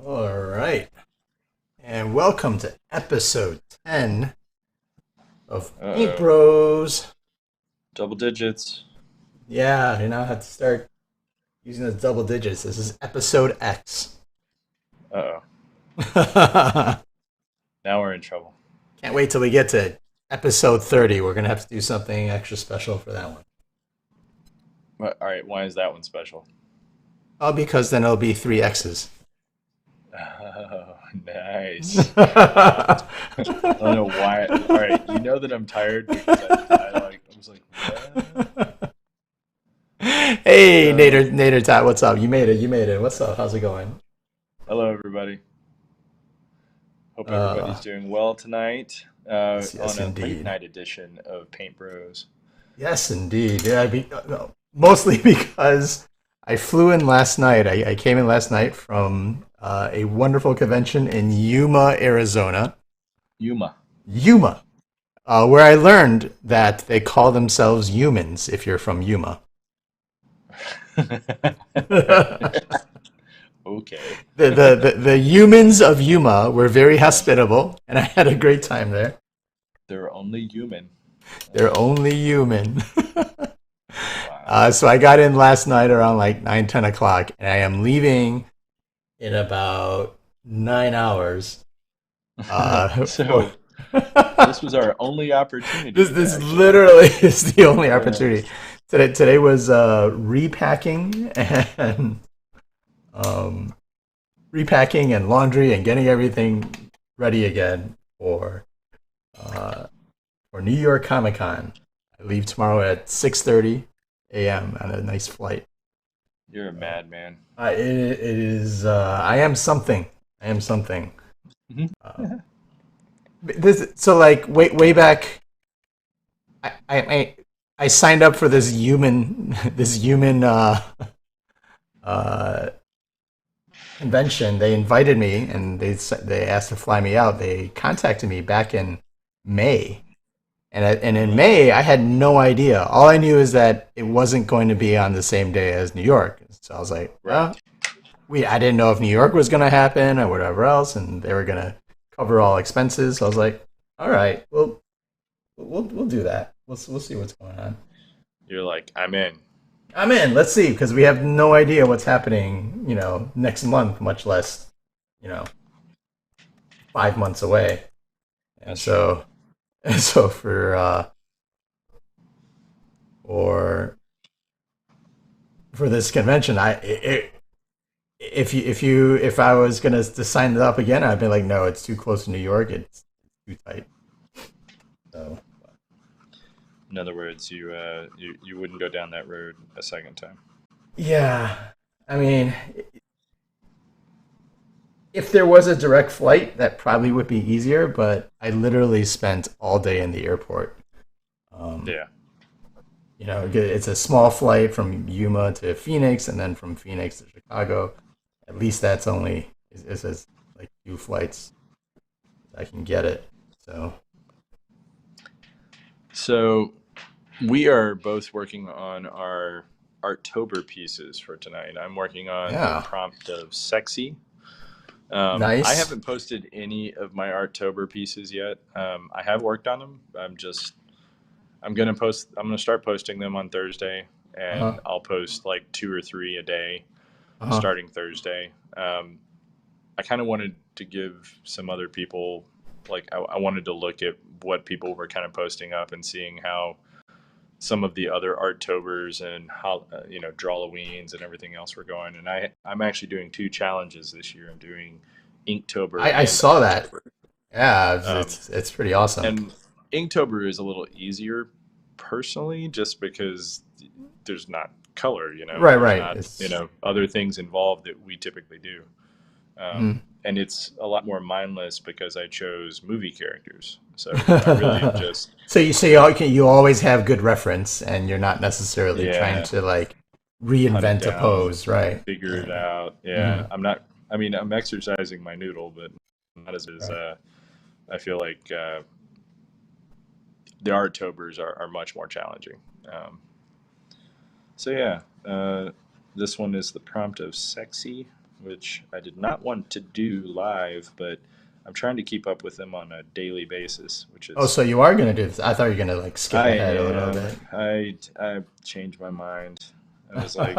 All right. And welcome to episode 10 of Paint Uh-oh. Bros. Double digits. Yeah, you now have to start using the double digits. This is episode X. Uh-oh. Can't Now we're in trouble. wait till we get to episode 30. We're going to have to do something extra special for that one. All right, why is that one special? Oh, because then it'll be three X's. Oh, nice. I don't know why. All right, you know that I'm tired because I was like, what? Hey, So, Nader Tot, what's up? You made it. You made it. What's up? How's it going? hello everybody. Hope Uh, everybody's doing well tonight. yes, yes, On a late indeed. night edition of Paint Bros. Yes, indeed. No, mostly because I flew in last night. I came in last night from a wonderful convention in Yuma, Arizona. Yuma. Yuma, where I learned that they call themselves humans if you're from Yuma. the, Okay. the humans of Yuma were very hospitable, and I had a great time there. They're only human. They're only human. Wow. So I got in last night around like 9, 10 o'clock, and I am leaving in about 9 hours. For So this was our only opportunity to this actually. literally is the only opportunity. Yes. Today was repacking and um, repacking and laundry and getting everything ready again uh, for New York Comic Con. I leave tomorrow at 6:30 a.m. on a nice flight. You're a So, madman. it is. I am something. I am something. Mhm. Uh, so like way back, I, I I I signed up for this human this human uh, convention. They invited me and they asked to fly me out. They contacted me back in May, and in Mhm. May I had no idea. All I knew is that it wasn't going to be on the same day as New York. So I was like, Right. well, I didn't know if New York was going to happen or whatever else, and they were going to cover all expenses. So I was like, all right, well, we'll do that. We'll see what's going on. You're like, I'm in. I'm in. Let's see, because we have no idea what's happening. Next month, much less, you know, 5 months away. And That's true. so, and so for for this convention, if I was gonna to sign it up again, I'd be like, no, it's too close to New York. It's too tight. So In other words, you wouldn't go down that road a second time. yeah, I mean, if there was a direct flight, that probably would be easier. But I literally spent all day in the airport. Um, Yeah. it's a small flight from Yuma to Phoenix, and then from Phoenix to Chicago. At least that's only is like few flights I can get it. So So we are both working on our Artober pieces for tonight. I'm working on the yeah, prompt of sexy. I nice. haven't posted any of my Artober pieces yet. I have worked on them. I'm gonna post. I'm gonna start posting them on Thursday, Uh huh. and I'll post like two or three a day Uh huh. starting Thursday. I kind of wanted to give some other people, like, I wanted to look at what people were kind of posting up and seeing how some of the other Artobers and how Drawlaweens and everything else were going. And I'm actually doing two challenges this year. I'm doing Inktober I and saw that. Artober. Yeah, it's Um, it's, it's pretty awesome. and Inktober is a little easier personally, just because there's not color, Right, there's right. not It's other things involved that we typically do. mhm. And it's a lot more mindless because I chose movie characters. So I really am just, You always have good reference, and you're not necessarily trying yeah, to like hunt it reinvent a down, pose, right? figure Yeah. it out. Hmm. Yeah, I'm not. I mean, I'm exercising my noodle, but not as Right. I feel like the Artobers are much more challenging. So yeah, this one is the prompt of sexy. which I did not want to do live, but I'm trying to keep up with them on a daily basis, which Oh, is so you are gonna do this? I thought you were gonna like skip I ahead a little am. bit. I changed my mind. I was like,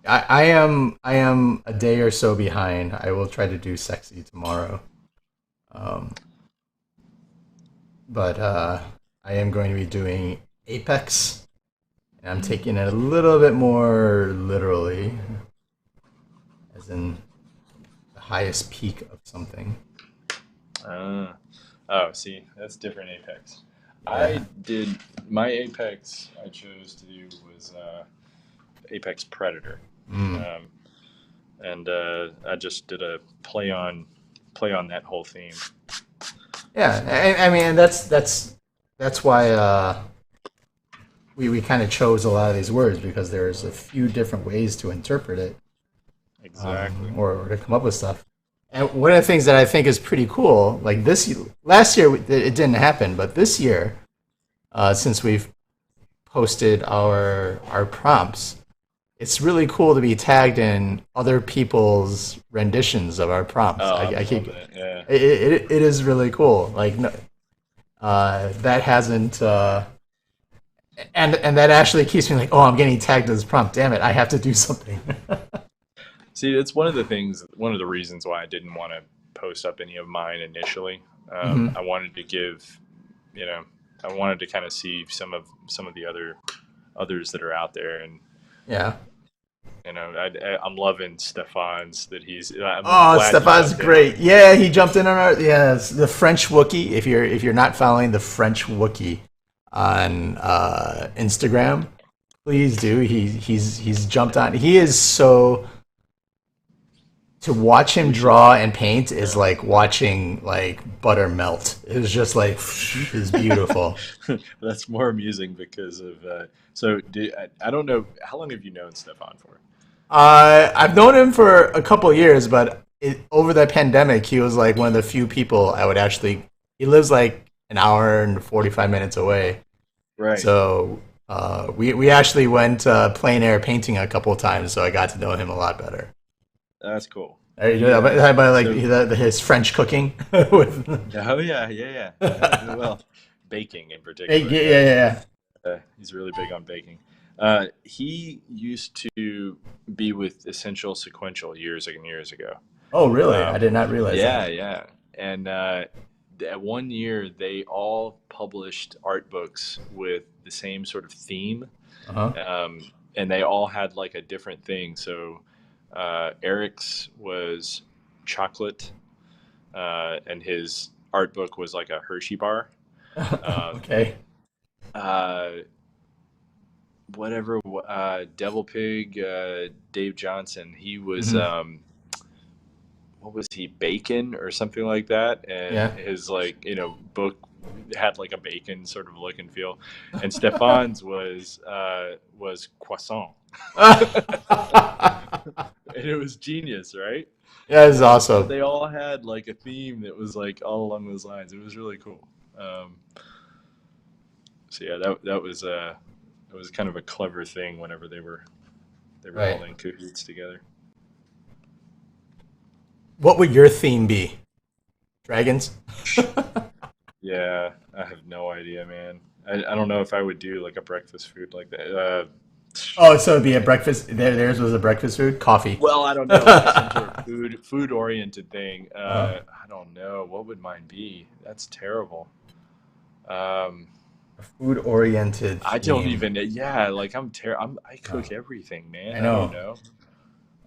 I am a day or so behind. I will try to do sexy tomorrow. Um, but I am going to be doing Apex, and I'm taking it a little bit more literally, as in the highest peak of something. uh, oh, see, that's different Apex. I Yeah. did my Apex. I chose to do was Apex Predator, Mm. um, and I just did a play on that whole theme. Yeah. I mean, that's why we kind of chose a lot of these words because there's a few different ways to interpret it, Exactly. or to come up with stuff. And one of the things that I think is pretty cool, like last year it didn't happen, but this year, since we've posted our prompts, it's really cool to be tagged in other people's renditions of our prompts. Oh, I I'm keep loving it. Yeah. it is really cool. Like that hasn't. And that actually keeps me like, oh, I'm getting tagged as prompt. Damn it, I have to do something. See, it's one of the things, one of the reasons why I didn't want to post up any of mine initially. Hmm. I wanted to give, you know, I wanted to kind of see some of the others that are out there, and Yeah. I'm loving Stefan's that I'm Oh, glad he Stefan's jumped in on great. it. Yeah, he jumped in on our yes, the French Wookie. If you're not following the French Wookie on Instagram, please do. He's jumped on. He is so to watch him We should, draw and paint is yeah. like watching like butter melt. It was just like it's beautiful. That's more amusing because of I don't know how long have you known Stefan for? I've known him for a couple years, but over the pandemic, he was like one of the few people I would actually. He lives like an hour and 45 minutes away, Right. so we actually went plein air painting a couple of times, so I got to know him a lot better. That's cool. You know, about like So his French cooking with. oh yeah. Well, baking in Hey, particular. yeah, Yeah. yeah, He's really big on baking. He used to be with Essential Sequential years and years ago. Oh, really? I Um, did not realize yeah, that. yeah. And at one year, they all published art books with the same sort of theme, Uh huh. um, and they all had like a different thing. So Eric's was chocolate, and his art book was like a Hershey bar. Um, Okay. uh, whatever Devil Pig, Dave Johnson, he was Hmm. what was he, bacon or something like that, and Yeah. his like book had like a bacon sort of look and feel, and Stefan's was croissant. And it was genius, right? That is But awesome. they all had like a theme that was like all along those lines. It was really cool. um, so yeah, that was kind of a clever thing whenever they were Right. all in cahoots together. What would your theme be? Dragons? Yeah, I have no idea, man. I don't know if I would do like a breakfast food like that. Oh, so it'd be a breakfast. Theirs was a breakfast food? Coffee. Well, I don't know, like some sort of food oriented thing. Uh, I don't know what would mine be. That's terrible. Um, a food oriented I don't theme. even. Yeah, like I Uh, cook everything, I man. I don't know.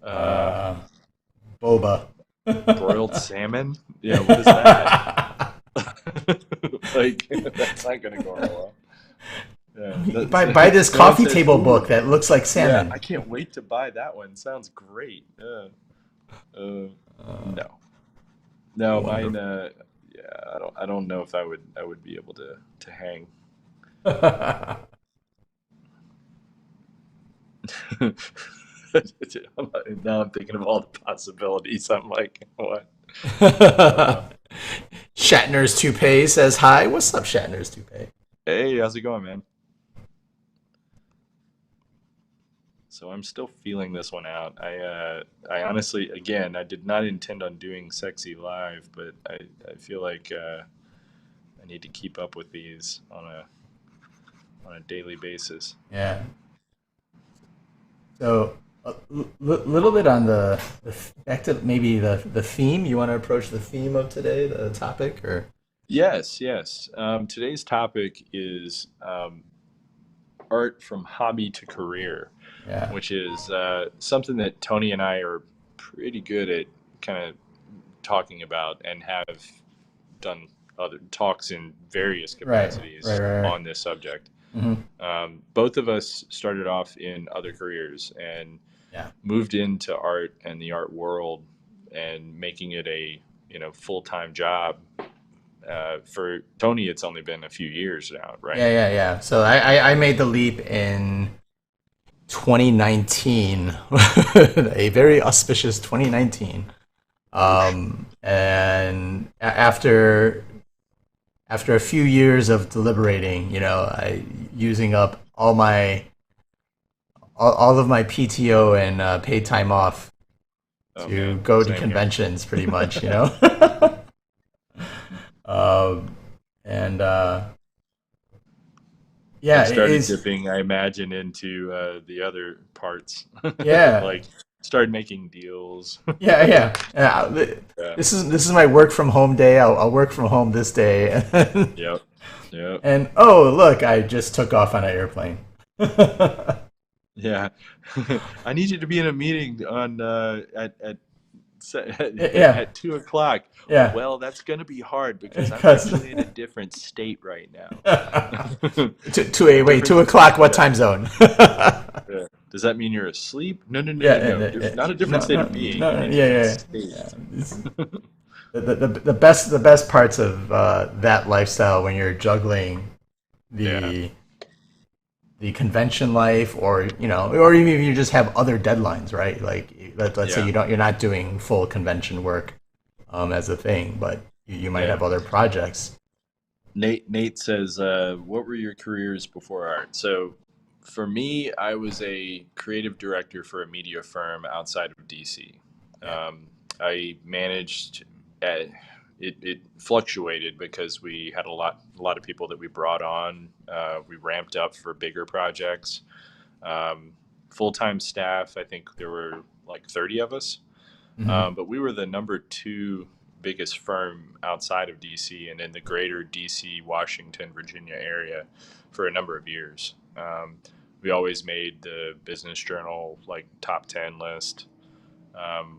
know. Uh, Uh, Boba. broiled salmon. Yeah, what is that? Like that's not gonna go over well. Yeah, Buy this someone coffee said, table book "Ooh, that looks like yeah, salmon. I can't wait to buy that one. Sounds great." Uh, Uh, no, no, mine. Wonderful. Yeah, I don't know if I would be able to hang. Now I'm thinking of all the possibilities. I'm like, what? Uh, Shatner's toupee says hi. What's up, Shatner's toupee? hey, how's it going, man? So I'm still feeling this one out. I honestly, again, I did not intend on doing sexy live, but I feel like I need to keep up with these on a daily basis. Yeah. So a little bit on the back to maybe the theme. You want to approach the theme of today, the topic, or Yes, yes. Today's topic is art from hobby to career, yeah, which is something that Tony and I are pretty good at kind of talking about and have done other talks in various right, capacities right. on this subject. Mm-hmm. Both of us started off in other careers and Yeah, moved into art and the art world and making it a full time job. For Tony, it's only been a few years now, right? yeah. So I made the leap in 2019, a very auspicious 2019. Whoosh. And after a few years of deliberating, I using up all of my PTO and paid time off Oh to man, go to same here. conventions, pretty much, and And yeah, it started is. dipping, I imagine, into the other parts, Yeah, like started making deals. yeah. Yeah. This is my work from home day. I'll work from home this day, Yep. Yep. and oh look, I just took off on an airplane. Yeah. I need you to be in a meeting on Yeah, at 2 o'clock. yeah. Well, that's going to be hard because I'm Because actually in a different state right now. to a wait, Different. 2 o'clock. What Yeah. time zone? Yeah. Does that mean you're asleep? No, no, no, Yeah, no, no. Not a different no, state no, of being. no, A different yeah. state. The best parts of that lifestyle when you're juggling Yeah. the the convention life, or even if you just have other deadlines, right? Like let's say Yeah. you're not doing full convention work as a thing, but you might Yeah. have other projects. Nate says, "What were your careers before art?" So, for me, I was a creative director for a media firm outside of DC. Yeah. I managed. At, it fluctuated because we had a lot of people that we brought on. We ramped up for bigger projects. Um, Full time staff, I think there were like 30 of us. Hmm. But we were the number two biggest firm outside of DC and in the greater DC, Washington, Virginia area for a number of years. We always made the Business Journal like top 10 list.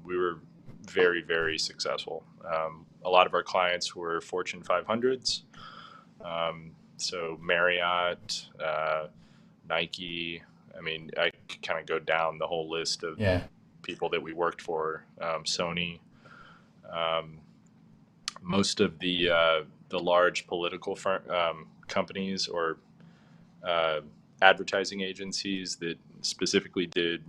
We were very, very successful. A lot of our clients were Fortune 500s. So Marriott, Nike. I mean, I kind of go down the whole list of Yeah. people that we worked for. Sony, um, most of the large political companies or uh, advertising agencies that specifically did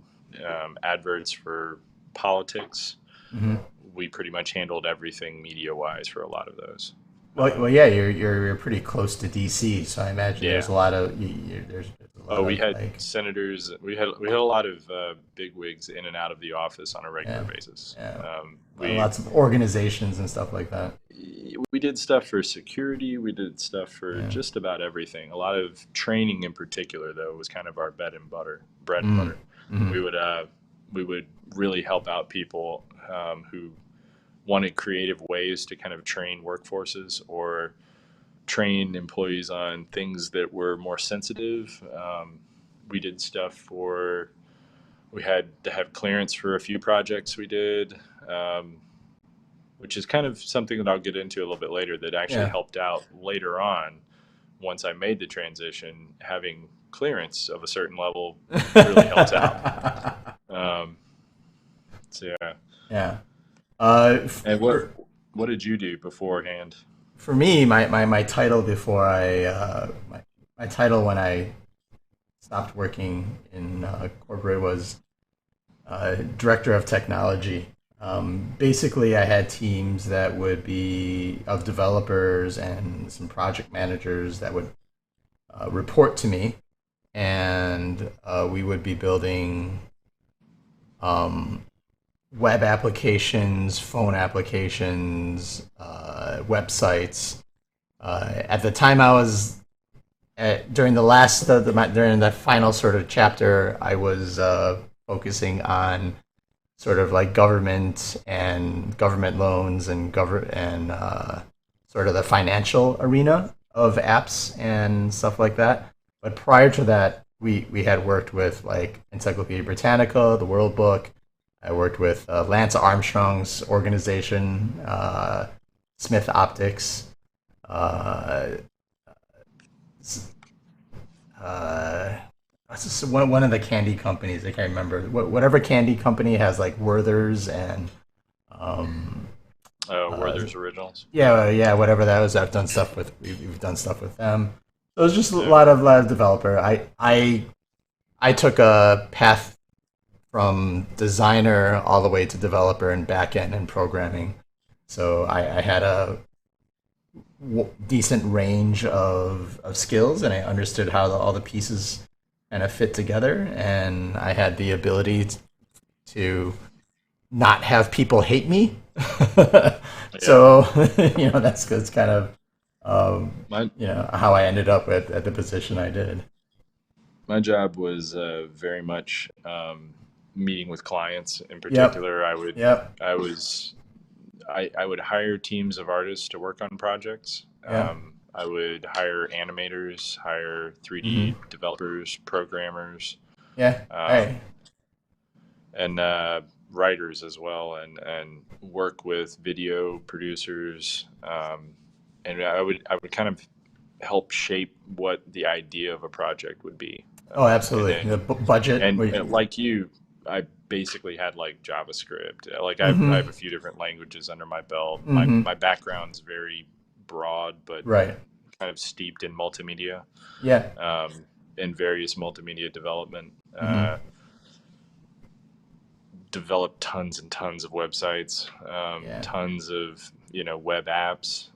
adverts for politics. Hmm. We pretty much handled everything media wise for a lot of those. Well, yeah, you're pretty close to DC, so I imagine there's Yeah. a lot of there's a Oh, lot we of had like senators. We had a lot of big wigs in and out of the office on a regular yeah, basis. yeah, We lots of organizations and stuff like that. we did stuff for security. We did stuff for Yeah. just about everything. A lot of training, in particular, though, was kind of our bread and Mm. butter. Hmm. We would really help out people who wanted creative ways to kind of train workforces or train employees on things that were more sensitive. We did stuff for. We had to have clearance for a few projects we did. Which is kind of something that I'll get into a little bit later that actually Yeah. helped out later on once I made the transition. Having clearance of a certain level really helps out. Um, so yeah. Yeah. And what did you do beforehand? For me, my title before my title when I stopped working in corporate was director of technology. Basically, I had teams that would be of developers and some project managers that would report to me. and we would be building um, web applications, phone applications, websites. At the time, I was during the last during the final sort of chapter, I was focusing on sort of like government and government loans and sort of the financial arena of apps and stuff like that. But prior to that, we had worked with like Encyclopedia Britannica, the World Book. I worked with Lance Armstrong's organization, Smith Optics. Uh, uh, one of the candy companies. I can't remember. Whatever candy company has like Werther's and um, uh, Werther's Originals. yeah, whatever that was. I've done stuff with. We've done stuff with them. So it was just a Yeah. lot of developer. I took a path from designer all the way to developer and back end and programming. So I had a decent range of skills, and I understood how all the pieces kind of fit together, and I had the ability to not have people hate me. Yeah. So that's kind of My how I ended up at the position I did. my job was very much meeting with clients. In Yep, particular, yep, I was I would hire teams of artists to work on projects. yeah, I would hire animators, hire hmm 3D developers, programmers, yeah. um, Hey, and writers as well, and work with video producers. And I would kind of help shape what the idea of a project would be. oh, And absolutely. The then budget. and like you, I basically had like JavaScript. Like I Mm-hmm. have a few different languages under my belt. Mm-hmm. My background's very broad, but Right. kind of steeped in multimedia, Yeah. um, in various multimedia development. Mm-hmm. Developed tons and tons of websites, Yeah. tons of web apps.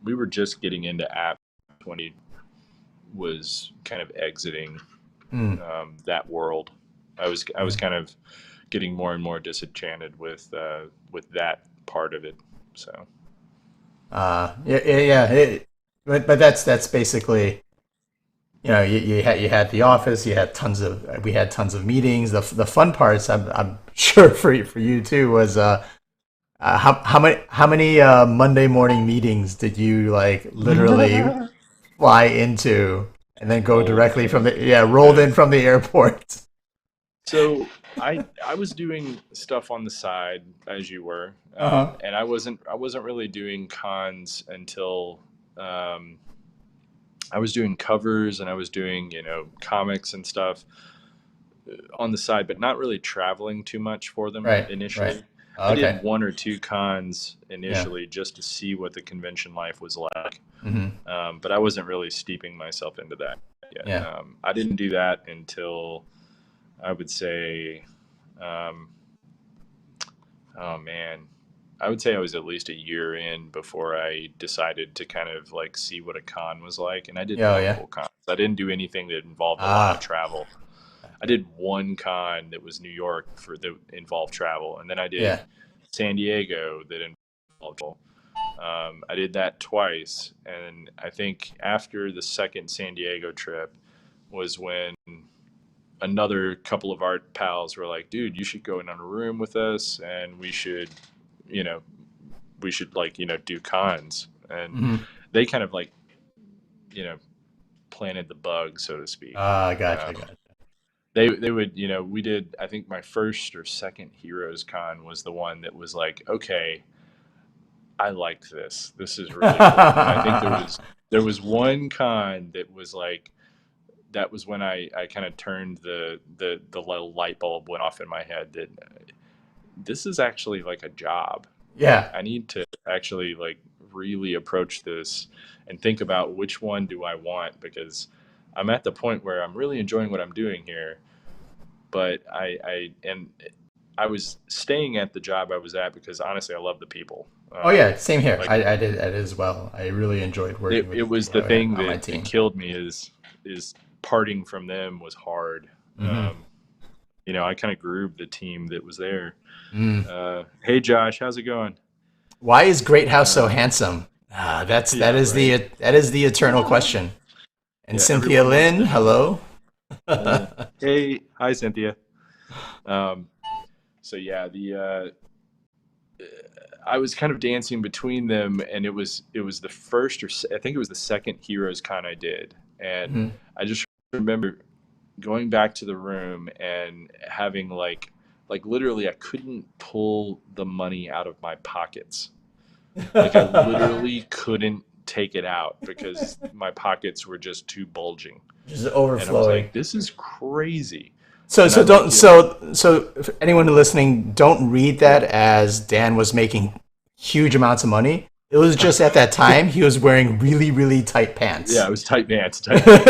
We were just getting into apps when he was kind of exiting Mm. that world. I was kind of getting more and more disenchanted with that part of it. So Yeah, yeah, yeah. But that's basically you had the office. You had tons of we had tons of meetings. The fun parts, I'm sure for you too, was how many Monday morning meetings did you like literally fly into and then go rolled directly from in. the rolled Yeah. in from the airport? So I was doing stuff on the side as you were, Uh huh. and I wasn't really doing cons until um, I was doing covers and I was doing comics and stuff on the side, but not really traveling too much for them Right. Right. initially. I did Okay. one or two cons Yeah. initially just to see what the convention life was like, Mm-hmm. but I wasn't really steeping myself into that yet. Yeah. I didn't do that until I would say, um, oh man, I would say I was at least a year in before I decided to kind of like see what a con was like, and I did Yeah. Oh, yeah. local cons. I didn't do anything that involved a lot of Ah. travel. I did one con that was New York for that involved travel, and then I did Yeah. San Diego that involved travel. I did that twice, and I think after the second San Diego trip was when another couple of art pals were like, "Dude, you should go in on a room with us, and you know, we should like do cons." And Mm-hmm. they kind of like you know planted the bug, so to speak. Ah, gotcha. Um, Gotcha. they would we did, I think my first or second Heroes Con was the one that was like, okay, I like this is really cool. And I think there was one con that was like, that was when I kind of turned the little light bulb went off in my head that this is actually like a job. Like Yeah. I need to actually like really approach this and think about which one do I want, because I'm at the point where I'm really enjoying what I'm doing here, but I was staying at the job I was at because honestly I love the people. Oh yeah, same here. Like I did as well. I really enjoyed working with it the was people the thing on my that team. killed me is parting from them was hard. Hmm. I kind of grew the team that was there. Mm. Hey, Josh, how's it going? Why is Great House so Uh, handsome? That yeah, is right. the eternal question. And Yeah, Cynthia everyone wants Lynn, to know. hello. Hey, hi, Cynthia. Um, so yeah, the I was kind of dancing between them, and it was the first I think it was the second Heroes Con I did, and Mhm. I just remember going back to the room and having like literally I couldn't pull the money out of my pockets. Like I literally couldn't take it out because my pockets were just too bulging. Just And I was overflowing. like, this is crazy. So And so I don't like, so if anyone listening, don't read that as Dan was making huge amounts of money. It was just at that time he was wearing really really tight yeah, pants. it was tight pants, tight pants.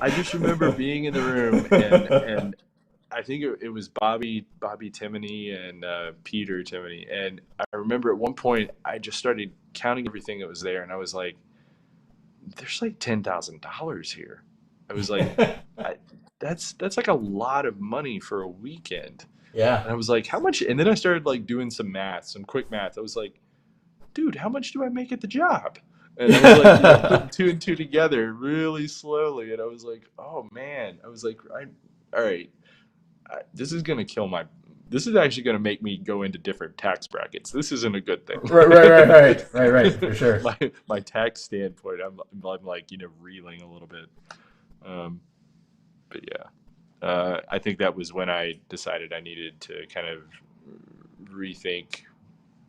I just remember being in the room and I think it was Bobby Timoney and Peter Timoney, and I remember at one point I just started counting everything that was there, and I was like, "There's like $10,000 here." I was like, I, "That's like a lot of money for a weekend," Yeah. and I was like, "How much?" And then I started like doing some math, some quick math. I was like, "Dude, how much do I make at the job?" And I was like, putting two and two together really slowly, and I was like, "Oh man!" I was like, all right." This is going to kill my. This is actually going to make me go into different tax brackets. This isn't a good thing. Right, for sure. my tax standpoint, I'm like reeling a little bit. Um, but yeah, I think that was when I decided I needed to kind of rethink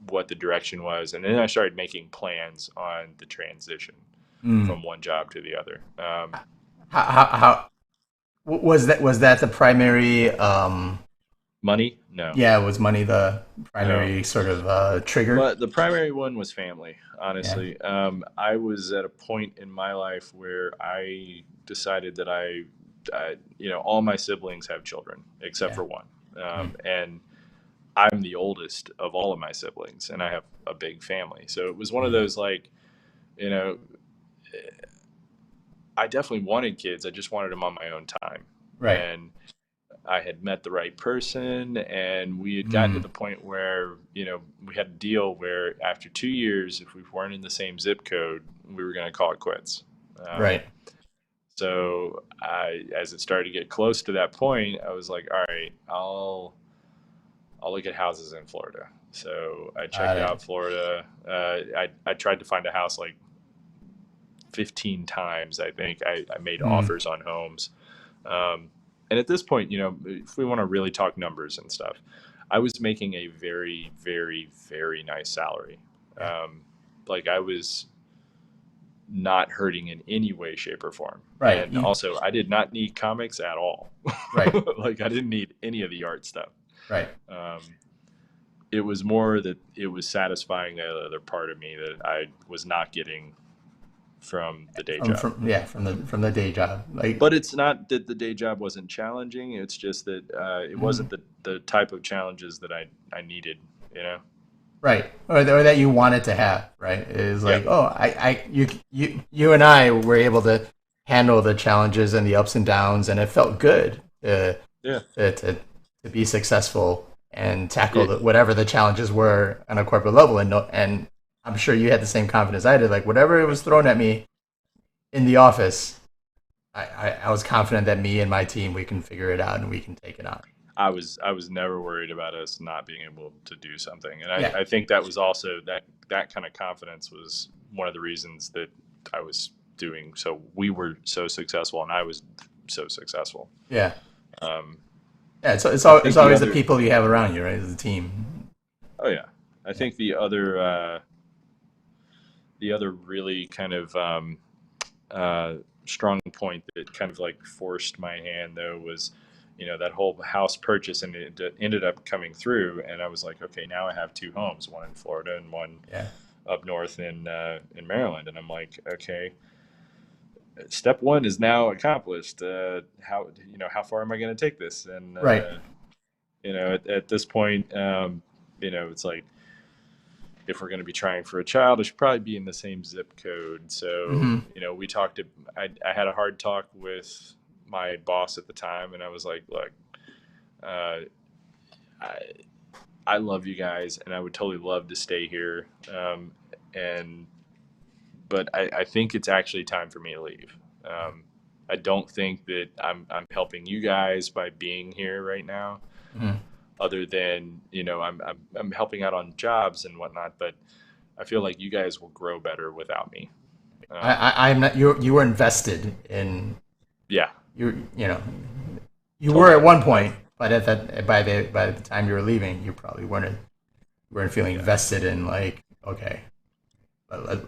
what the direction was, and then I started making plans on the transition Mm. from one job to the other. How was that the primary Money, no, yeah, was money the no. primary sort of trigger? But the primary one was family, Yeah. honestly. I was at a point in my life where I decided that all my siblings have children except Yeah. for one. Mm. And I'm the oldest of all of my siblings, and I have a big family. So it was one of Mm. those like, you know, I definitely wanted kids. I just wanted them on my own time. Right. And I had met the right person, and we had gotten to Mm. the point where we had a deal where after 2 years, if we weren't in the same zip code, we were going to call it quits. Um, Right. so as it started to get close to that point, I was like, all right, I'll look at houses in Florida. So I Got checked it. out Florida. I tried to find a house like 15 times. I think I made Mm. offers on homes. Um, and at this point, if we want to really talk numbers and stuff, I was making a very, very, very nice salary. Yeah. Like I was not hurting in any way, shape, or form. Right. And also, I did not need comics at all. Right. Like I didn't need any of the art stuff. Right. Um, it was more that it was satisfying the other part of me that I was not getting from the day job. From the day job. Like But it's not that the day job wasn't challenging. It's just that it mm. wasn't the type of challenges that I needed. You know. Right, or that you wanted to have, right? Is like, Yep. oh, you and I were able to handle the challenges and the ups and downs, and it felt good Yeah. to be successful and tackle It, whatever the challenges were on a corporate level. And I'm sure you had the same confidence I did. Like whatever it was thrown at me in the office, I was confident that me and my team we can figure it out and we can take it on. I was never worried about us not being able to do something, and Yeah, I think that was also that kind of confidence was one of the reasons that I was doing so. We were so successful, and I was so successful. yeah, Um, yeah. I It's think the always the other. people you have around you, right? As a team. Oh yeah, I Yeah. think the other really kind of uh, strong point that kind of like forced my hand though was that whole house purchase, and it ended up coming through, and I was like, okay, now I have two homes, one in Florida and one Yeah. up north in Maryland, and I'm like, okay, step one is now accomplished. How far am I going to take this? And Right. at this point, it's like if we're going to be trying for a child, it should probably be in the same zip code. So, Hmm. we talked. I had a hard talk with my boss at the time, and I was like, look, uh, I, I love you guys, and I would totally love to stay here. And but I think it's actually time for me to leave. Um, I don't think that I'm helping you guys by being here right now, Hmm. other than I'm helping out on jobs and whatnot. But I feel like you guys will grow better without me. I'm not. You were invested in Yeah, you know you were at totally. one point, but at that by the time you were leaving, you probably weren't feeling Yeah, invested in like, okay,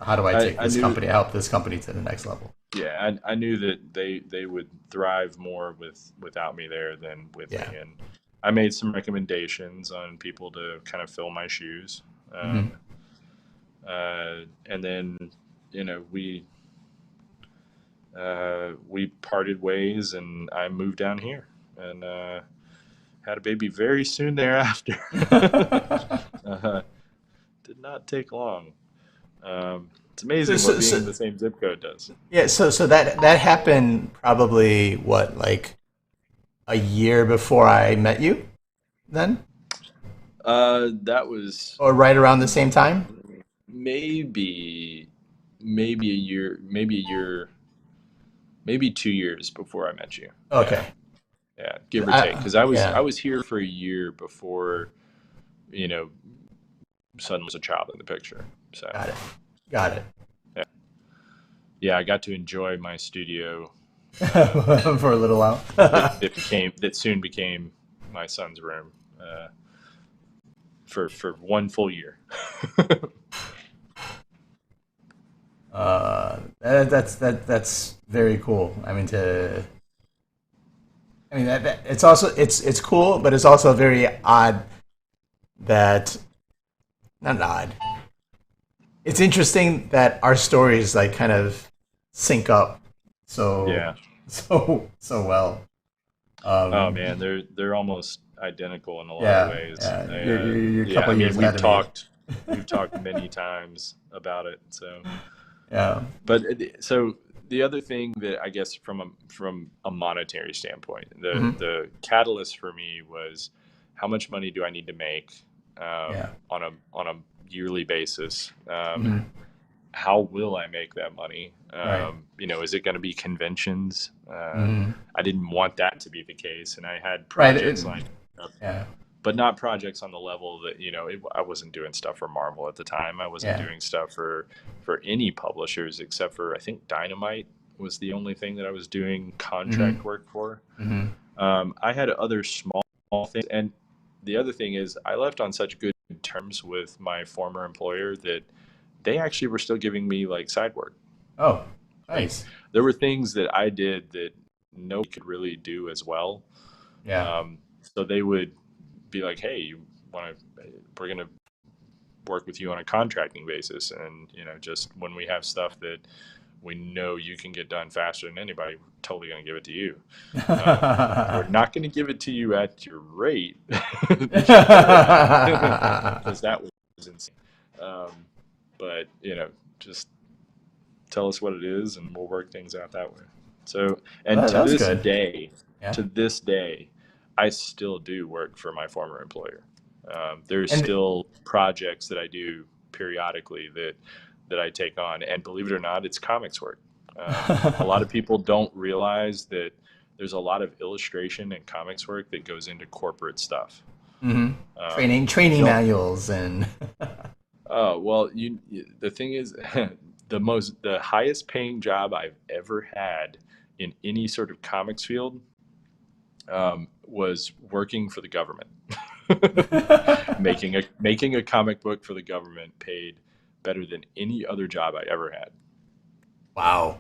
how do I take I this knew. company, help this company to the next level? Yeah, I knew that they would thrive more without me there than with me, Yeah. and I made some recommendations on people to kind of fill my shoes. Hmm. Um, and then you know we parted ways, and I moved down here and had a baby very soon thereafter. uh, did not take long. It's so, amazing what so, being in so the same zip code does. yeah, so that happened probably what, like a year before I met you, then, That was or right around the same time. maybe maybe a year, maybe 2 years before I met you. Yeah, Okay. yeah, give or take. I, Because I yeah. was here for a year before you know son was a child in the picture. So Got it. Got it. yeah, yeah, I got to enjoy my studio For a little while. that soon became my son's room for one full year. That's very cool. It's also it's cool, but it's also very odd that not odd. It's interesting that our stories like kind of sync up so Yeah. so well. Oh Um, man, they're almost identical in a lot of yeah, ways. yeah. You're a Yeah, couple I mean years ahead of me. we've talked many times about it. So, Yeah. but so the other thing that I guess from a monetary standpoint, Hmm. the catalyst for me was how much money do I need to make Yeah. on a yearly basis? Hmm. How will I make that money? Right. Is it going to be conventions? Hmm. I didn't want that to be the case, and I had Right. projects lined up, Yeah. but not projects on the level that I wasn't doing stuff for Marvel at the time. I wasn't Yeah. doing stuff for any publishers except for I think Dynamite was the only thing that I was doing Hmm. contract work for. Hmm. I had other small things, and the other thing is I left on such good terms with my former employer that they actually were still giving me like side work. Oh, Like nice. there were things that I did that nobody could really do as well. Yeah. So they would be like, "Hey, we're gonna work with you on a contracting basis, and just when we have stuff that we know you can get done faster than anybody, we're totally gonna give it to you. We're not gonna give it to you at your rate that you were at, because that was insane. Um, but just tell us what it is and we'll work things out that way. So, and That was good. Yeah. to this day, I still do work for my former employer. There's And still projects that I do periodically that I take on, and believe it or not, it's comics work. A lot of people don't realize that there's a lot of illustration and comics work that goes into corporate stuff. hmm Um, training you don't manuals and Oh, well, the thing is, the highest paying job I've ever had in any sort of comics field was working for the government. Making a comic book for the government paid better than any other job I ever had. wow.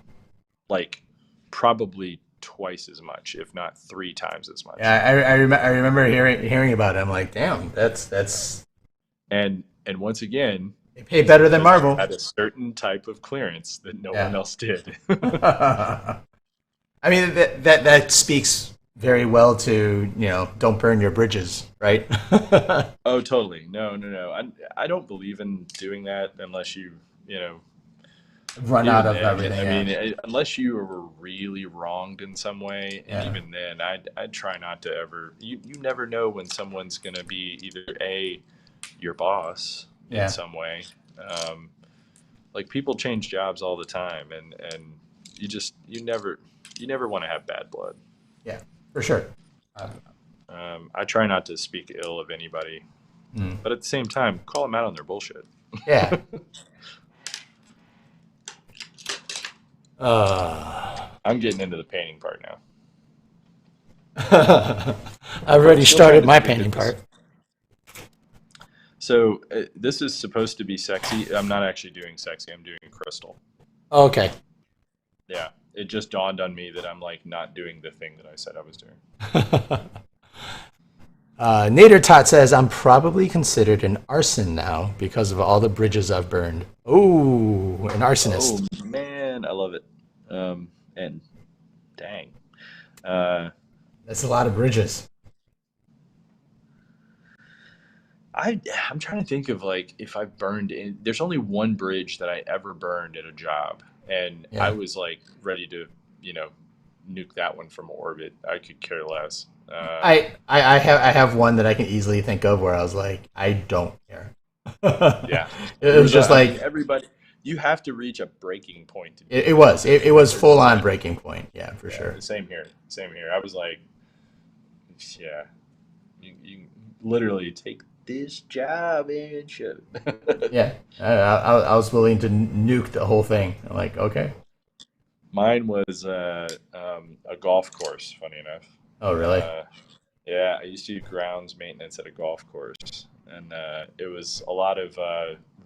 Like probably twice as much, if not three times as much. Yeah, I remember hearing about it. I'm like, damn, that's And once again, they pay it's better than because I Marvel. had a certain type of clearance that no one Yeah. else did. I mean that speaks. very well to, don't burn your bridges, right? Oh, totally. No, no, no. I don't believe in doing that unless you know, Run out even of then, everything. I Yeah. mean, unless you were really wronged in some way, and Yeah. even then, I'd try not to ever. You never know when someone's going to be either a your boss in Yeah. some way. Um, like people change jobs all the time, and you never want to have bad blood. Yeah. For sure. Uh, I try not to speak ill of anybody, mm. but at the same time, call them out on their bullshit. Yeah. Uh, I'm getting into the painting part now. I I'm already still trying started to my tweak painting at this. part. So this is supposed to be sexy. I'm not actually doing sexy. I'm doing crystal. Okay. Yeah, it just dawned on me that I'm like not doing the thing that I said I was doing. Nader Tot says, I'm probably considered an arson now because of all the bridges I've burned. Oh, an Oh arsonist. man, I love it. And dang, uh, That's a lot of bridges. I I'm trying to think of like if I burned in. There's only one bridge that I ever burned at a job, and I Yeah. was like ready to, you know, nuke that one from orbit. I could care less. I have one that I can easily think of where I was like, I don't care. Yeah, It there was was. just I mean, like everybody. You have to reach a breaking point to do it that. was. It was full on breaking point. Yeah, for Yeah, sure. same here. Same here. I was like, yeah, you literally take this job and shit. Yeah, I was willing to nuke the whole thing. I'm like, okay. Mine was a golf course. Funny enough. Oh, really? Uh, yeah, I used to do grounds maintenance at a golf course, and it was a lot of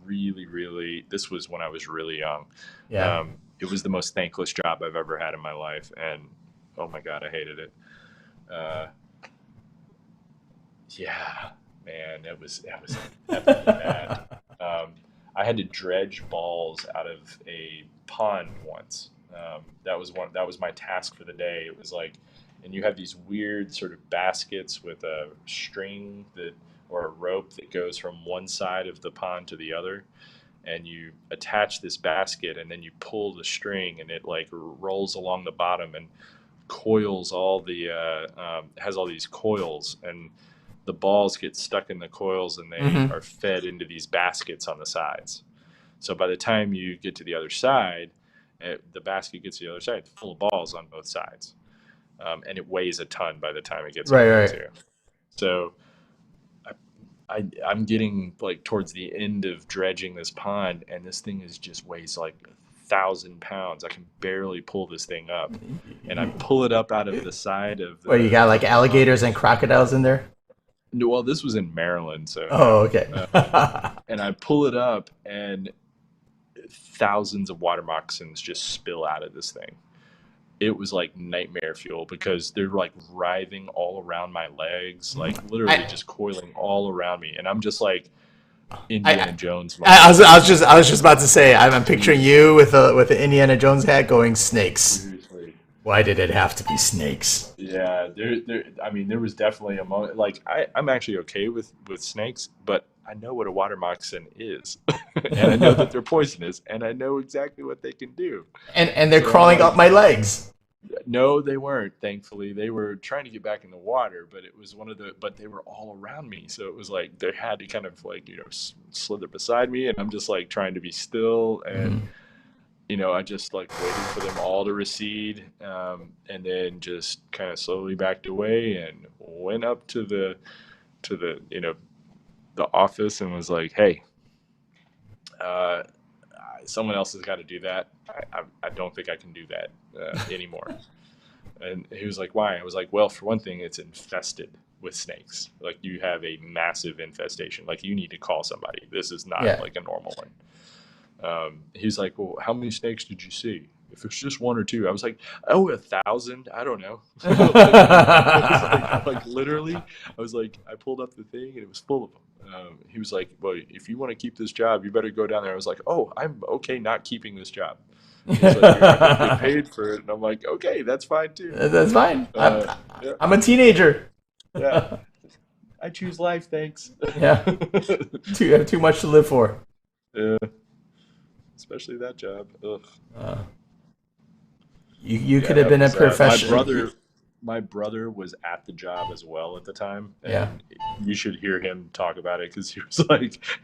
really, really. This was when I was really young. Yeah. It was the most thankless job I've ever had in my life, and oh my god, I hated it. Uh, Yeah, man, it was epically bad. Um, I had to dredge balls out of a pond once. That was my task for the day. It was like, and you have these weird sort of baskets with a string that or a rope that goes from one side of the pond to the other, and you attach this basket, and then you pull the string, and it like rolls along the bottom and coils all the has all these coils, and the balls get stuck in the coils and they Hmm. are fed into these baskets on the sides. So by the time you get to the other side, the basket gets to the other side full of balls on both sides, and it weighs a ton by the time it gets Right, over there right. too. So I'm getting like towards the end of dredging this pond, and this thing is just weighs like 1,000 pounds. I can barely pull this thing up, and I pull it up out of the side of Well, you got like the pond. alligators and crocodiles in there. No, well, this was in Maryland, so Oh, no. okay. And I pull it up, and thousands of water moccasins just spill out of this thing. It was like nightmare fuel because they're like writhing all around my legs, like literally I, just coiling all around me, and I'm just like I, Indiana Jones I moment. was, Like, I was just about to say, I'm picturing seriously, you with the Indiana Jones hat going snakes. seriously. Why did it have to be snakes? Yeah, I mean, there was definitely a moment. Like, I'm actually okay with snakes, but I know what a water moccasin is, and I know that they're poisonous, and I know exactly what they can do. And they're So I'm crawling up like, my legs. no, they weren't. Thankfully, they were trying to get back in the water, but it was but they were all around me, so it was like they had to kind of like slither beside me, and I'm just like trying to be still, and Hmm. I just like waited for them all to recede, and then just kind of slowly backed away and went up to the the office and was like, "Hey, uh, someone else has got to do that. I don't think I can do that anymore." And he was like, "Why?" I was like, "Well, for one thing, it's infested with snakes. Like you have a massive infestation. Like you need to call somebody. This is not Yeah. like a normal one." He's like, "Well, how many snakes did you see? If it's just one or two," I was like, "Oh, 1,000? I don't know." Like, I was like literally, I was like, I pulled up the thing and it was full of them. He was like, "Well, if you want to keep this job, you better go down there." I was like, "Oh, I'm okay not keeping this job." He's like, "You're not going to get paid for it," and I'm like, "Okay, that's fine too." That's fine. Yeah, I'm a teenager. yeah. I choose life, thanks. Yeah. Have too much to live for. Yeah, especially that job. Ugh. Uh, you Yeah, could have that been a was my professional. brother. My brother was at the job as well at the time, Yeah. and you should hear him talk about it because he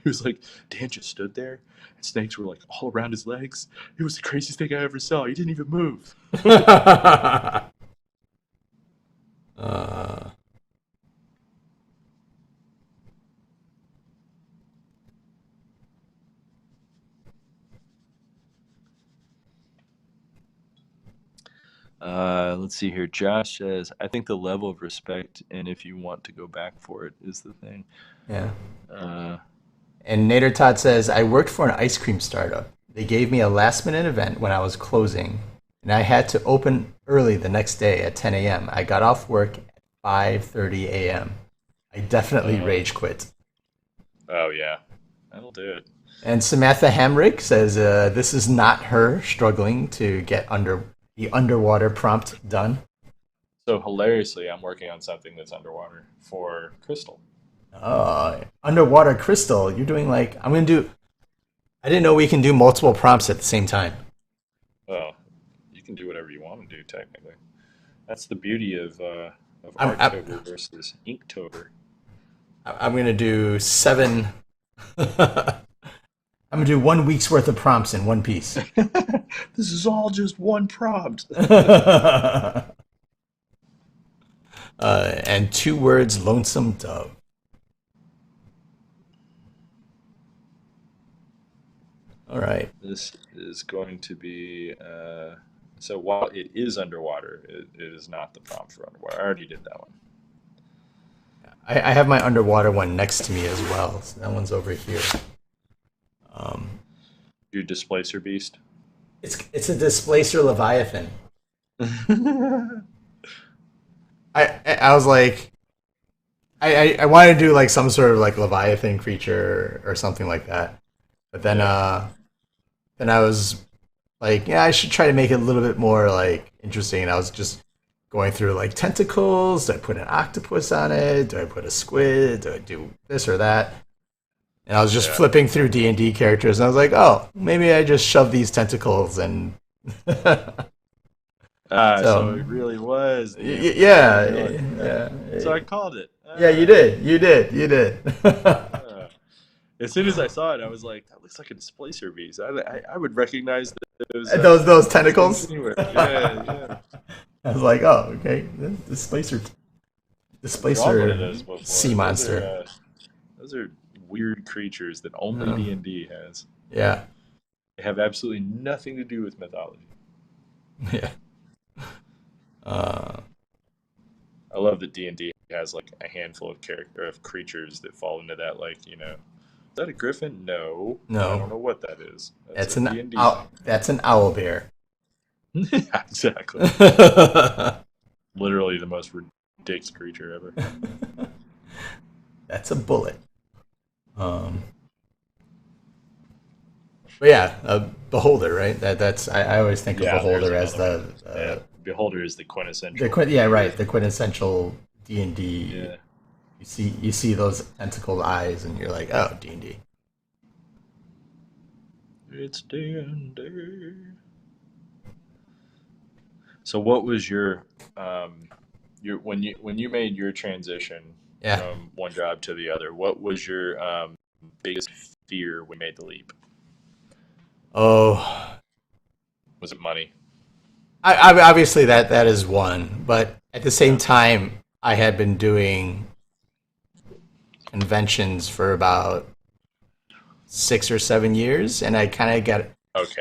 was like, Dan just stood there, and snakes were like all around his legs. It was the craziest thing I ever saw. He didn't even move. uh, Let's see here. Josh says, I think the level of respect and if you want to go back for it is the thing. yeah. Uh, And Nader Todd says, I worked for an ice cream startup. They gave me a last minute event when I was closing, and I had to open early the next day at 10 a.m. I got off work at 5:30 a.m. I definitely rage quit. oh, yeah. That'll do it. And Samantha Hamrick says, this is not her struggling to get the underwater prompt done. So, hilariously, I'm working on something that's underwater for Crystal. Underwater crystal. You're doing like, I'm going to do, I didn't know we can do multiple prompts at the same time. Well, you can do whatever you want to do, technically. That's the beauty of I'm Artober versus Inktober. I'm going to do 7. I'm going to do 1 week's worth of prompts in one piece. This is all just one prompt. And 2 words, lonesome dove. All right. This is going to be, so while it is underwater, it is not the prompt for underwater. I already did that one. I have my underwater one next to me as well. So that one's over here. Your displacer beast. It's a displacer leviathan. I was like, I wanted to do like some sort of like leviathan creature or something like that, but then I was like, yeah, I should try to make it a little bit more like interesting. And I was just going through like tentacles. Do I put an octopus on it? Do I put a squid? Do I do this or that? And I was just flipping through D&D characters, and I was like, oh, maybe I just shove these tentacles and. So it really was. Yeah. So I called it. Yeah, you did. As soon as I saw it, I was like, "That looks like a displacer beast." I would recognize those those tentacles. Anywhere. Yeah. I was like, oh, okay, displacer sea monster. Those are weird creatures that only D&D has. Yeah. They have absolutely nothing to do with mythology. Yeah. I love that D&D has like a handful of creatures that fall into that, like, is that a griffin? No. I don't know what that is. That's an D&D. That's an owl bear. Yeah, exactly. Literally the most ridiculous creature ever. That's a bullet. But yeah, Beholder, right? That's I always think of Beholder as the Beholder is the quintessential. The quintessential D&D. Yeah. You see those tentacled eyes, and you're like, oh, D&D. It's D&D. So, what was your when you made your transition from one job to the other? What was your biggest fear when you made the leap? Oh, was it money? I obviously that is one, but at the same time, I had been doing conventions for about 6 or 7 years, and I kind of got about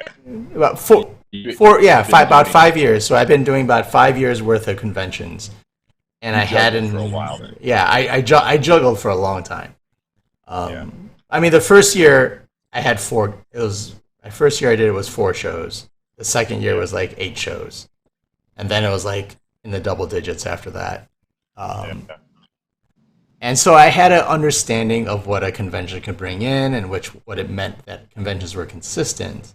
about 5 years. So I've been doing about 5 years worth of conventions, and I hadn't for a while. Then. Yeah, I juggled for a long time. I mean, the first year I had 4. My first year I did it was 4 shows. The second year was like 8 shows, and then it was like in the double digits after that. And so I had an understanding of what a convention could bring in and what it meant that conventions were consistent.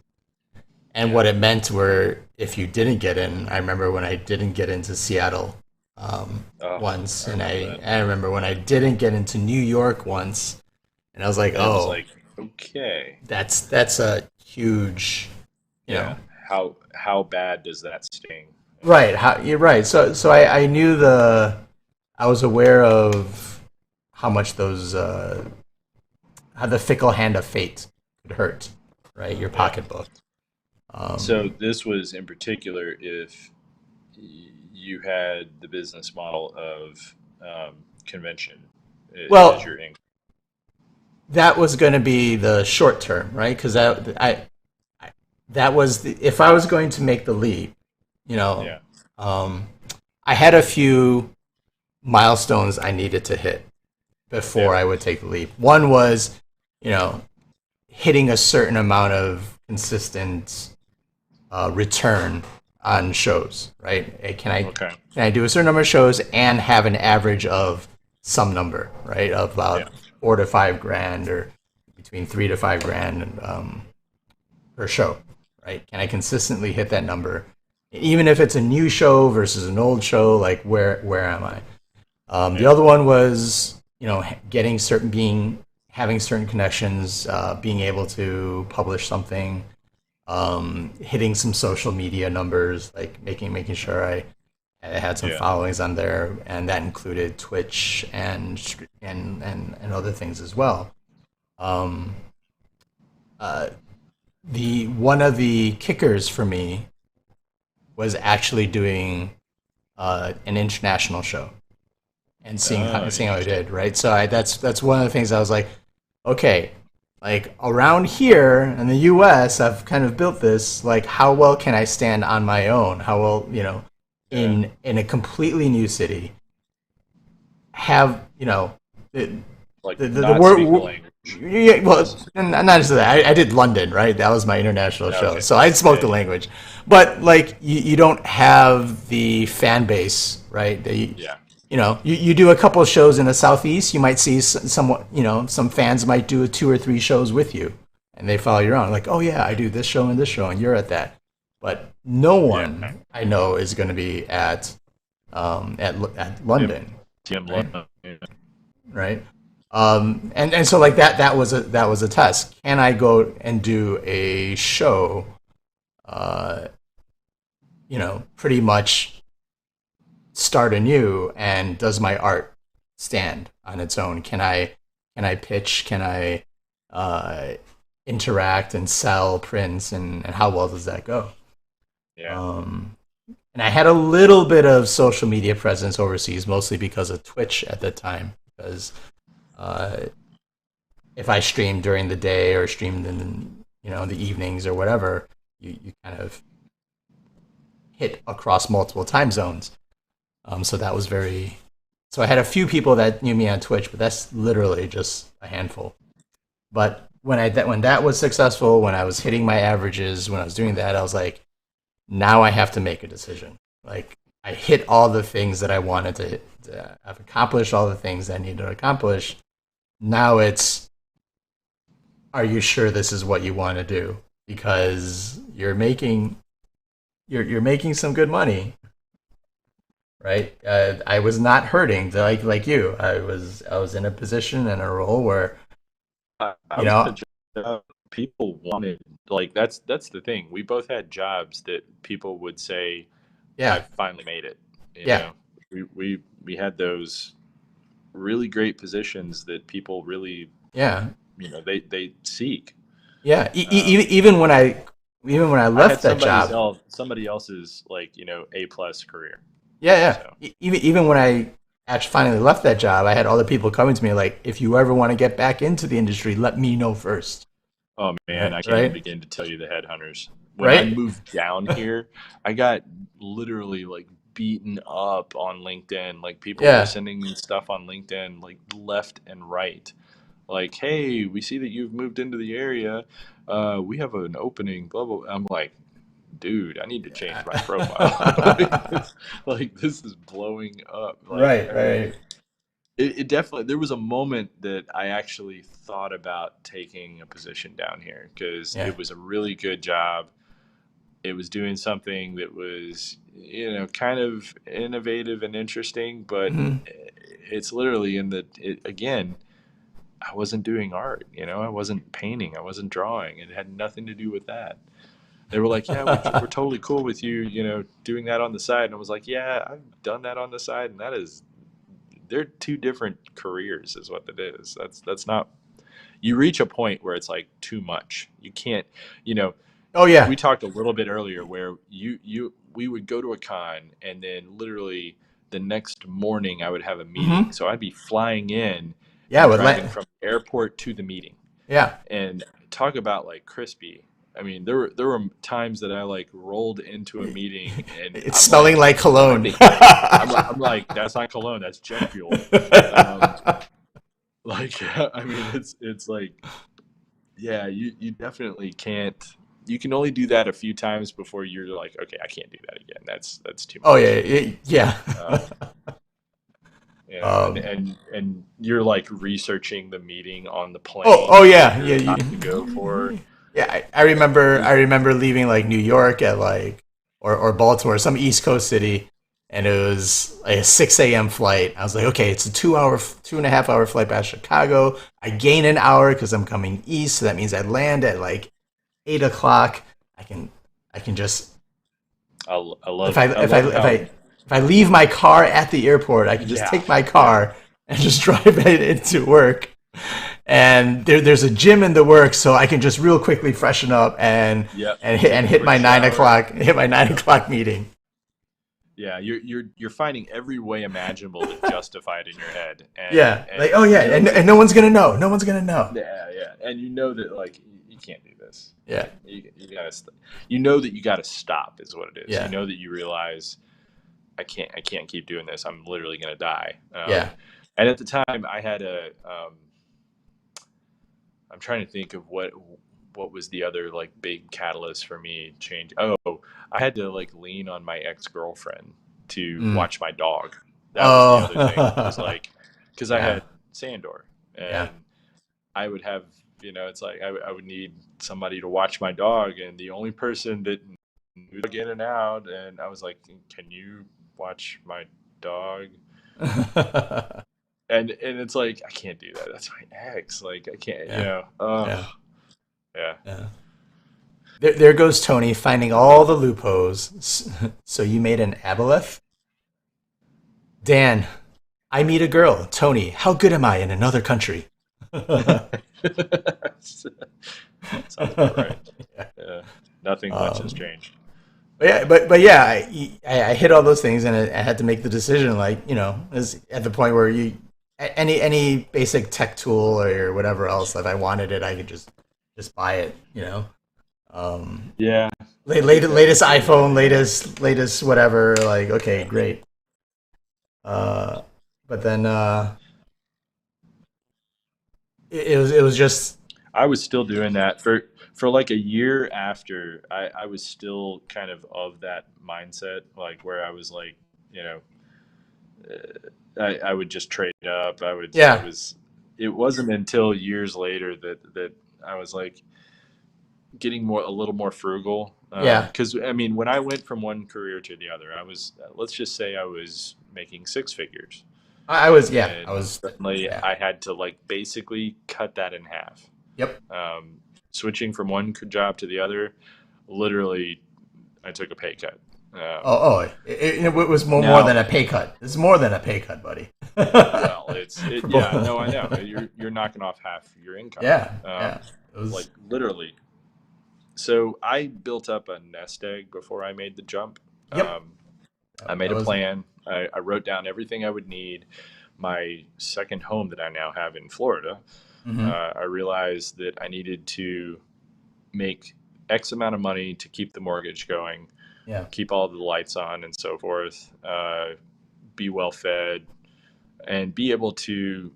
And Yeah. what it meant were if you didn't get in, I remember when I didn't get into Seattle Oh, once, I and remember that. I remember when I didn't get into New York once, and I was like, And it was oh, like, okay, that's a huge, you yeah. know, How bad does that sting? right. How, you're right. So I knew I was aware of how much those how the fickle hand of fate could hurt, right? Your Yeah. pocketbook. So Um, this was in particular if you had the business model of convention as well, your income. that was going to be the short term, right? Because that was if I was going to make the leap, you know, Yeah. um, I had a few milestones I needed to hit Yeah. before I would take the leap. One was, you know, hitting a certain amount of consistent return on shows, right? Okay. Can I do a certain number of shows and have an average of some number, right? Of Yeah. about 4 to 5 grand or between 3 to 5 grand per show, right? Can I consistently hit that number, even if it's a new show versus an old show? Like where am I? The Yeah. other one was getting certain being having certain connections, being able to publish something, hitting some social media numbers, like making sure I had some Yeah. followings on there, and that included Twitch and other things as well. Um, uh, the one of the kickers for me was actually doing an international show and Oh, seeing how I interesting. did. Right, so that's one of the things I was like, okay, like around here in the U.S., I've kind of built this. Like, how well can I stand on my own? How well, Yeah. in a completely new city, have the Like the not speak the word. language Yeah, well, necessarily. not just that. I did London, right? That was my international show, Okay. so I spoke Yeah. the Yeah. language. But like, you don't have the fan base, right? Yeah. You do a couple of shows in the southeast. You might see somewhat, some fans might do 2 or 3 shows with you, and they follow you around. Like, oh yeah, I do this show and this show, and you're at that. But no Yeah. one I know is going to be at London, TM right? London. Yeah. Right. And so like that was a test. Can I go and do a show? Uh, pretty much start anew, and does my art stand on its own? Can I pitch? Can I uh, interact and sell prints, and how well does that go? Yeah. Um, and I had a little bit of social media presence overseas, mostly because of Twitch at the time. Because uh, if I streamed during the day or streamed in the evenings or whatever, you kind of hit across multiple time zones. So that was very. So I had a few people that knew me on Twitch, but that's literally just a handful. But when that was successful, when I was hitting my averages, when I was doing that, I was like, now I have to make a decision. Like, I hit all the things that I wanted to hit. I've accomplished all the things I needed to accomplish. Now it's, are you sure this is what you want to do? Because you're making some good money, right? I was not hurting like you. I was in a position and a role where I you was know in a job people wanted, like that's the thing. We both had jobs that people would say, I yeah, finally made it. You yeah, know, we had those really great positions that people really, yeah, they seek. yeah. Um, Even when I I had left that job, somebody else's, like, A plus career. yeah, So, yeah. Even when I actually finally left that job, I had other people coming to me like, if you ever want to get back into the industry, let me know first. oh man, Right, I can't even right, begin to tell you the headhunters. When I right. moved down here, I got literally like beaten up on LinkedIn. Like people were Yeah. sending me stuff on LinkedIn, like left and right. Like, hey, we see that you've moved into the area. We have an opening. Blah blah. I'm like, dude, I need to change my profile. like this is blowing up. Like, Right, right. it definitely, there was a moment that I actually thought about taking a position down here because Yeah. it was a really good job. it was doing something that was, kind of innovative and interesting, but Hmm. it's literally again, I wasn't doing art, I wasn't painting, I wasn't drawing. It had nothing to do with that. They were like, yeah, we're totally cool with you, doing that on the side. And I was like, yeah, I've done that on the side. And they're two different careers is what it is. That's not, you reach a point where it's like too much. You can't, you know, Oh we yeah. talked a little bit earlier where we would go to a con and then literally the next morning I would have a meeting. Hmm. So I'd be flying in Yeah. and With driving from the airport to the meeting. yeah. And talk about like crispy. I mean, there were times that I like rolled into a meeting and It's I'm smelling like like cologne. dripping. I'm like that's not cologne, that's jet fuel. Um, like I mean, it's like, yeah, you definitely can't. You can only do that a few times before you're like, okay, I can't do that again. That's too Oh yeah, much. yeah. Um, and um, and you're like researching the meeting on the oh plane that yeah, you're yeah. about to go for. Yeah, I remember. You're, I remember leaving like New York at like or Baltimore, some East Coast city, and it was like a 6 a.m. flight. I was like, okay, it's a 2 hour, 2.5 hour flight back to Chicago. I gain an hour because I'm coming east, so that means I land at like 8 o'clock. I can I can just I if love I I if I love if I how, if I leave my car at the airport, I can just yeah, take my yeah, car and just drive it into work. And there's a gym in the work, so I can just real quickly freshen up and yep. Take and a hit quick my nine shower. o'clock hit my nine Yep. o'clock meeting. Yeah, you're finding every way imaginable to justify it in your head, Yeah, like and oh you yeah, know that, and no one's gonna know. No one's gonna know. yeah, yeah, and you know that like you can't do this. Yeah, You gotta you know that you gotta stop is what it is. You yeah, know that you realize I can't keep doing this. I'm literally gonna die. yeah. And at the time, I had a I'm trying to think of what was the other like big catalyst for me change. Oh, I had to like lean on my ex girlfriend to Mm. watch my dog. That was the other thing. Was Oh, like because I yeah, had Sandor yeah. and I would have, it's like I would need somebody to watch my dog, and the only person that knew the dog in and out, and I was like, can you watch my dog? And it's like I can't do that. That's my ex. Like I can't, Yeah, yeah, yeah. yeah. There goes Tony finding all the loopholes. So you made an aboleth? Dan, I meet a girl. Tony, how good am I in another country? Sounds about right. Yeah. Yeah, nothing much has Um, changed. but yeah, I hit all those things, and I had to make the decision. Like is at the point where any basic tech tool or whatever else that I wanted it, I could just buy it. Yeah, I think that Latest was the iPhone, latest whatever. Like okay, great. Uh, but then it was just I was still doing that for like a year after. I was still kind of that mindset, like where I was like, you know, I would just trade up. I yeah, was. It wasn't until years later that I was like getting a little more frugal. yeah. Because I mean, when I went from one career to the other, I was, let's just say, I was making six figures, I was yeah, I and was suddenly yeah. I had to like basically cut that in half. Yep. Switching from one job to the other, literally, I took a pay cut. It was more Now, than a pay cut. It's more than a pay cut, buddy. well, For yeah, no, I both. know you're knocking off half your income, Yeah, yeah. It like was literally. So I built up a nest egg before I made the jump. yep. Um, I That made a was plan. I wrote down everything I would need. My second home that I now have in Florida, hmm I realized that I needed to make X amount of money to keep the mortgage going, yeah. keep all the lights on and so forth, be well fed, and be able to,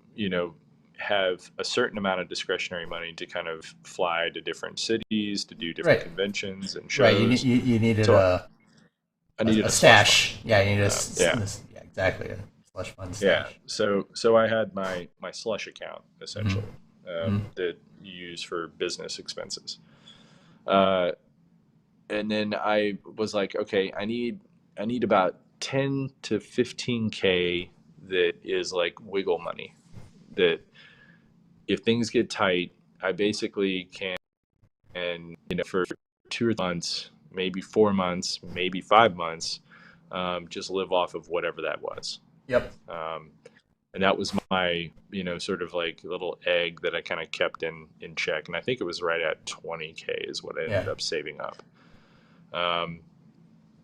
have a certain amount of discretionary money to kind of fly to different cities, to do different Right. conventions and Right. shows. You needed So I needed a a slush fund. stash. Yeah, you need Yeah. yeah, exactly. A slush fund Yeah. stash. So I had my slush account hmm essentially, hmm that you use for business expenses. Uh, and then I was like, okay, I need about 10 to 15K that is like wiggle money. That if things get tight, I basically can, for 2 months, maybe 4 months, maybe 5 months, just live off of whatever that was. Yep. Um, and that was my, sort of like little egg that I kind of kept in check. And I think it was right at 20K is what I ended Yeah. up saving up. Um,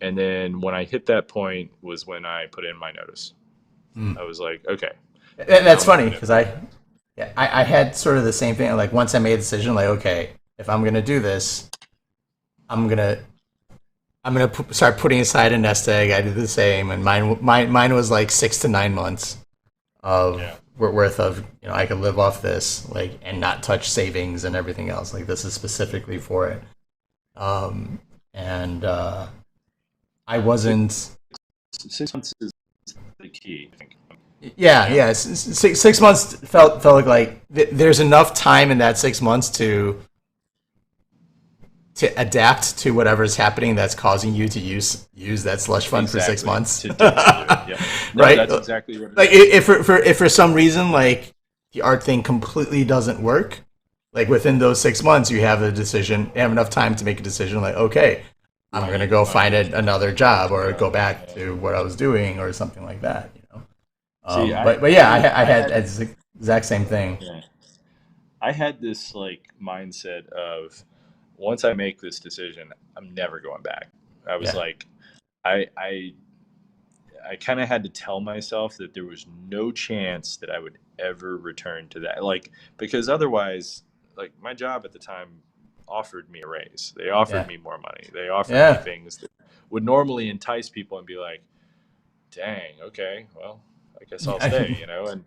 and then when I hit that point was when I put in my notice. Mm. I was like, okay, That's I'm funny gonna. because yeah, I had sort of the same thing. Like once I made a decision, like okay, if I'm gonna do this, I'm gonna start putting aside a nest egg. I did the same, and mine was like 6 to 9 months of Yeah. worth of I could live off this like and not touch savings and everything else. Like this is specifically for it. Um, and I Six, wasn't. 6 months is the key, I think. Yeah, Yeah. yeah. 6 months felt like there's enough time in that 6 months to adapt to whatever's happening that's causing you to use that slush fund for six Exactly. months, To do it. Yeah. No, right? that's exactly what it Like is. if for some reason like the art thing completely doesn't work, like within those 6 months you have you have enough time to make a decision. Like okay, I'm gonna Right. go Right. find another job or Yeah. go back Yeah. to what I was doing or something like that. See, But yeah, I I had had, the exact same thing. yeah, I had this like mindset of once I make this decision, I'm never going back. I was Yeah, like, I, I, I kind of had to tell myself that there was no chance that I would ever return to that. Like, because otherwise, like my job at the time offered me a raise. They offered yeah, me more money. They offered me yeah. things that would normally entice people and be like, dang, okay, well, I guess I'll stay, and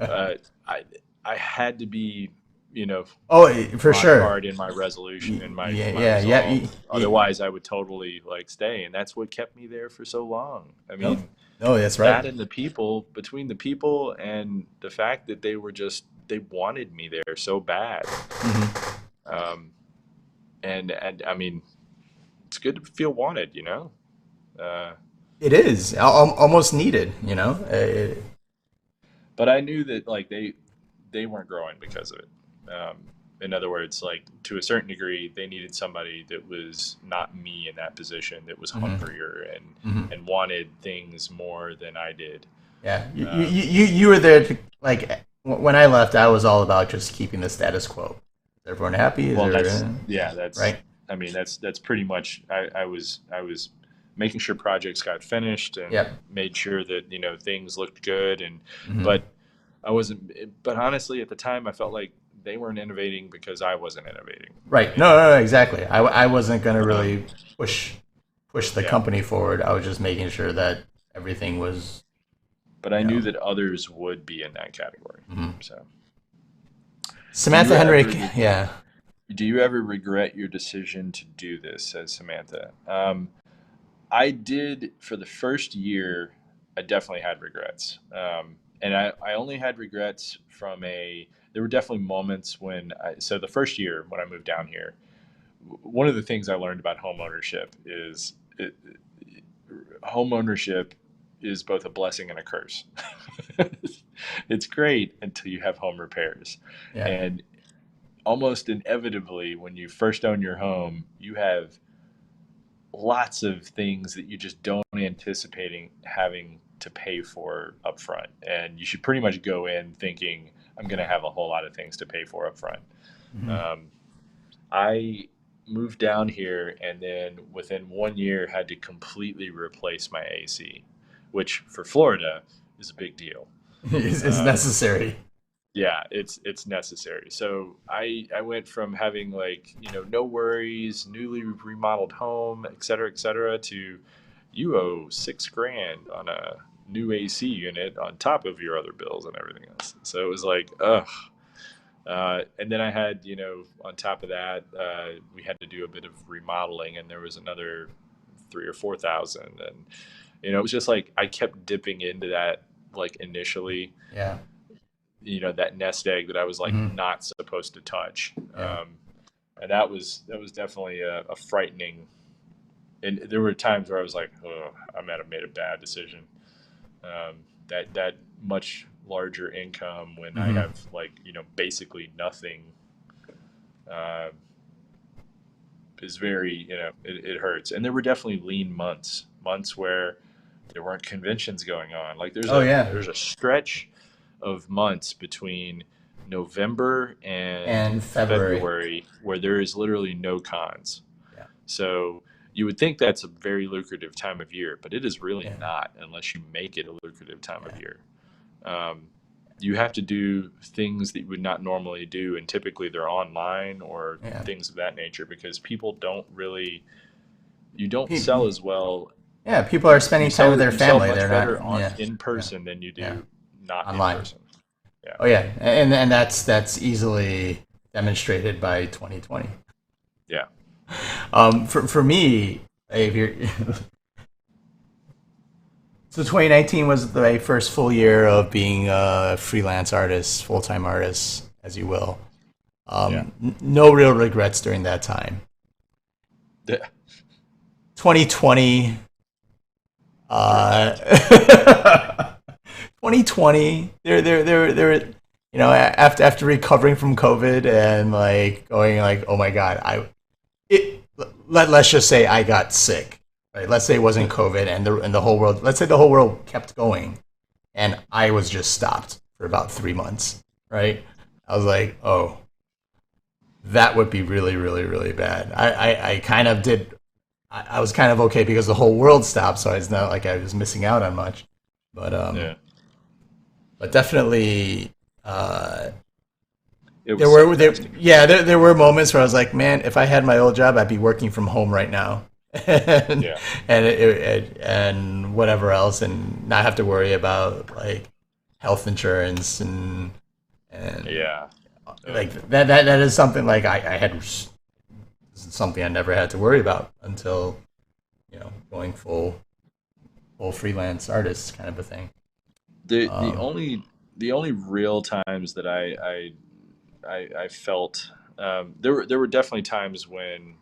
uh, I I had to be, you know, Oh, for rock sure. hard in my resolution and Yeah, my yeah, yeah. resolve. Otherwise, I would totally like stay, and that's what kept me there for so long. I No, mean, no, that's right. that and the people, between the people and the fact that they wanted me there so bad. Hmm. Um, and I mean, it's good to feel wanted, Uh, It is almost needed. but I knew that like they weren't growing because of it. In other words, like to a certain degree, they needed somebody that was not me in that position, that was Hmm. hungrier Hmm. and wanted things more than I did. Yeah, Um, you were there to like when I left. I was all about just keeping the status quo. Is everyone happy? Is well, there that's yeah, right? I mean, that's pretty much. I was making sure projects got finished and Yep. made sure that things looked good, and Hmm. but I wasn't. But honestly, at the time, I felt like they weren't innovating because I wasn't innovating. Right. No, And no, no, exactly. I wasn't going to um, really push the yeah, company forward. I was just making sure that everything was, but I you knew know. that others would be in that category. Mhm. So, do Samantha you ever Henrik, yeah. do you ever regret your decision to do this? Says Samantha. I did for the first year. I definitely had regrets, and I only had regrets from a. There were definitely moments when so the first year when I moved down here, one of the things I learned about home ownership is home ownership is both a blessing and a curse. It's great until you have home repairs. Yeah. And almost inevitably, when you first own your home, you have lots of things that you just don't anticipating having to pay for upfront. And you should pretty much go in thinking, I'm going to have a whole lot of things to pay for upfront. Hmm. Um, I moved down here and then within 1 year had to completely replace my AC, which for Florida is a big deal. It's Um, necessary. yeah, it's necessary. So I went from having like no worries, newly remodeled home, et cetera, to you owe 6 grand on a new AC unit on top of your other bills and everything else. So it was like, ugh. And then I had, on top of that, we had to do a bit of remodeling, and there was another 3 or 4 thousand, and it was just like I kept dipping into that, like initially, Yeah. that nest egg that I was like Hmm. not supposed to touch, Yeah. and that was definitely a frightening. and there were times where I was like, oh, I might have made a bad decision. That much larger income when I Hmm. have like basically nothing uh, is very it hurts. And there were definitely lean months where there weren't conventions going on. Like Oh yeah, there's a stretch of months between November and and February. February where there is literally no cons. Yeah, So you would think that's a very lucrative time of year, but it is really yeah, not unless you make it a lucrative time of yeah, year. Um, you have to do things that you would not normally do, and typically they're online or yeah. things of that nature because people don't really, you don't Pe- sell as well. yeah, people are spending time with their You sell family. They're much not. better on Yeah, in yeah, person than you yeah. do not in Online. person. Yeah. Oh yeah, and that's easily demonstrated by 2020. Yeah. For me, if you're so 2019 was my first full year of being a freelance artist, full time artist, as you will. Yeah. No real regrets during that time. Yeah. 2020, Repent. uh, 2020, after recovering from COVID and like going like, oh my god, it let's just say I got sick. Right? Let's say it wasn't COVID and the whole world. Let's say the whole world kept going and I was just stopped for about 3 months. Right? I was like, oh, that would be really, really, really bad. I kind of did. I was kind of okay because the whole world stopped, so it's not like I was missing out on much. But Yeah. definitely, It was devastating. there were moments where I was like, man, if I had my old job, I'd be working from home right now, and Yeah. and whatever else, and not have to worry about like health insurance and Yeah. like that is something like I had something I never had to worry about until going full freelance artist kind of a thing. The Um, only real times that I felt there were definitely times when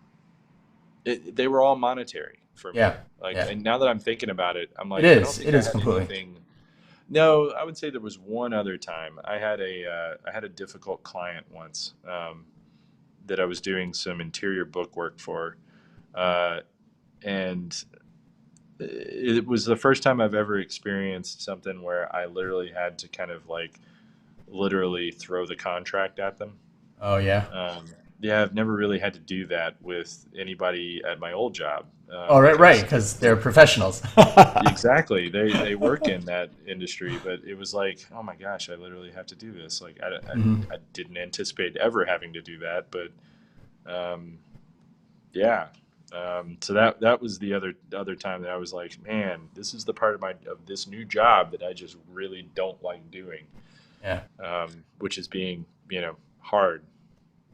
they were all monetary for me. yeah, Like, yeah, and now that I'm thinking about it, I'm it like, I don't is. think It I is had completely. anything. No, I would say there was one other time. I had a difficult client once that I was doing some interior book work for, uh, and it was the first time I've ever experienced something where I literally had to kind of like literally throw the contract at them. Oh yeah. Um, yeah, I've never really had to do that with anybody at my old job Oh right, right, because because they're professionals. exactly they work in that industry, but it was like, oh my gosh, I literally have to do this. Like Hmm. I didn't anticipate ever having to do that, but um, yeah. So that was the other time that I was like, man, this is the part of my of this new job that I just really don't like doing, Yeah, which is being hard,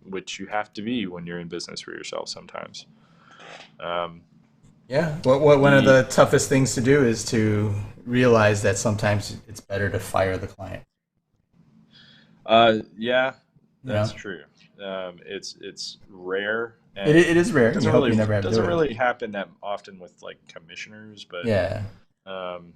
which you have to be when you're in business for yourself sometimes. Um, yeah. What one of the the toughest things to do is to realize that sometimes it's better to fire the client. yeah, You that's know, true. It's rare it and is rare. You hope you never have to do doesn't it. really happen that often with like commissioners, but Yeah. um,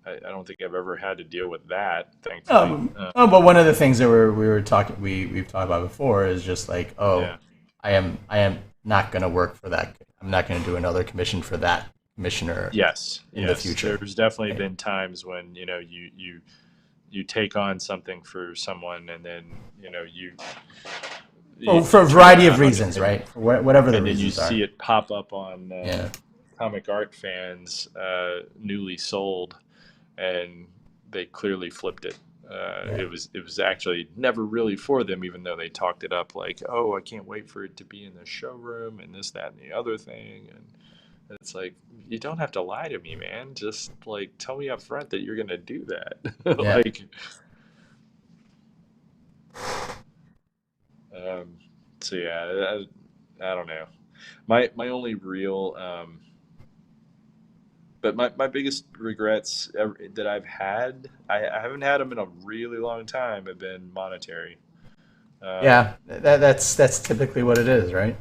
I don't think I've ever had to deal with that, thankfully. Oh, but one of the things that we were talking we've talked about before is just like, oh, Yeah. I am not going to work for that. I'm not going to do another commission for that commissioner Yes, in the yes. future. There's definitely Right? been times when you take on something for someone, and then For you a turn variety of around reasons, right? For whatever the and then you reasons see are. it pop up on Yeah. comic art fans newly sold, and they clearly flipped it. Yeah. It was actually never really for them, even though they talked it up like, oh, I can't wait for it to be in the showroom and this, that, and the other thing. And it's like, you don't have to lie to me, man. Just like tell me up front that you're gonna do that. Yeah. Like, um, so yeah, I don't know. My only real but my biggest regrets that I've had, I haven't had them in a really long time, have been monetary. Um, Yeah. That's typically what it is, right?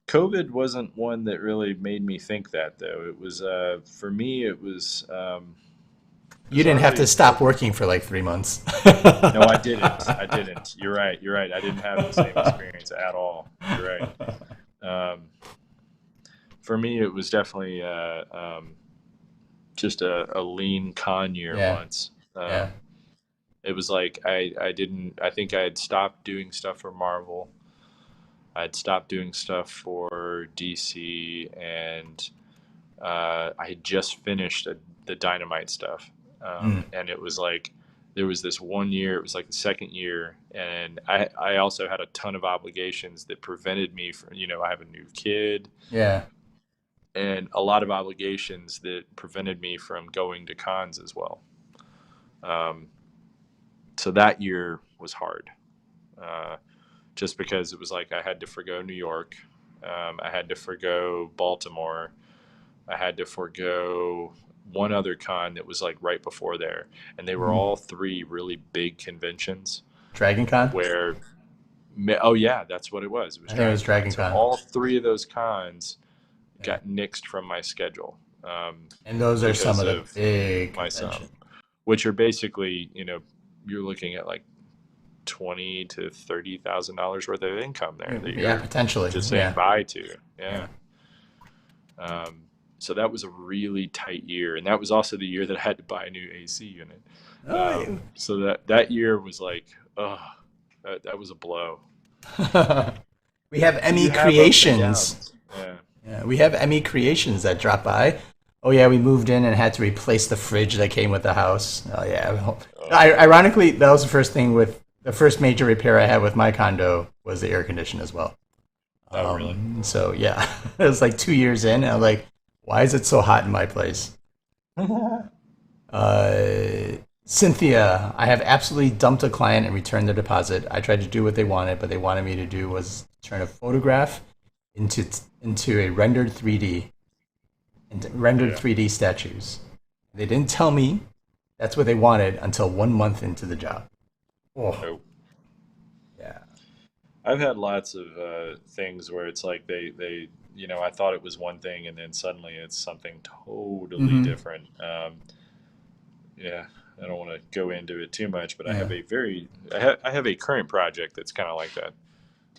COVID wasn't one that really made me think that, though. It was for me. You didn't have to Bizarrely, stop working for like 3 months. no, I didn't. I didn't. You're right. You're right. I didn't have the same experience at all. You're right. Um, for me, it was definitely just a lean con year Yeah, once. yeah. It was like I didn't. I think I had stopped doing stuff for Marvel. I'd stopped doing stuff for DC, and I had just finished the Dynamite stuff, Mm, and it was like there was this one year. It was like the second year, and I also had a ton of obligations that prevented me from. I have a new kid, yeah. and a lot of obligations that prevented me from going to cons as well. Um, so that year was hard, uh, just because it was like I had to forgo New York, I had to forgo Baltimore, I had to forego one other con that was like right before there, and they were Mm. all three really big conventions Dragon Con? where, oh yeah, that's what it was. It was I think it was Dragon Con. Dragon So Con. all three of those cons Yeah. got nixed from my schedule, And those are some because of the of big my son, conventions. which are basically, you're looking at like $20,000 to $30,000 worth of income there that Yeah, you're potentially. just saying Yeah. bye to. Yeah. Yeah. So that was a really tight year, and that was also the year that I had to buy a new AC unit. Oh, So that year was like, oh, that was a blow. we have So Emmy you have ups and Creations. downs. Yeah. Yeah, we have Emmy Creations that dropped by. Oh yeah, we moved in and had to replace the fridge that came with the house. Oh yeah. Oh, Ironically, that was the first thing with the first major repair I had with my condo was the air condition as well. oh, really? So yeah, it was like 2 years in, and I'm like, why is it so hot in my place? Uh, Cynthia, I have absolutely dumped a client and returned their deposit. I tried to do what they wanted, but they wanted me to do was turn a photograph into a rendered 3D and rendered Yeah. 3D statues. They didn't tell me that's what they wanted until 1 month into the job. Oh, Oh. yeah. I've had lots of things where it's like they I thought it was one thing, and then suddenly it's something totally Mm-hmm. different. Yeah, I don't want to go into it too much, but Yeah. I have a current project that's kind of like that.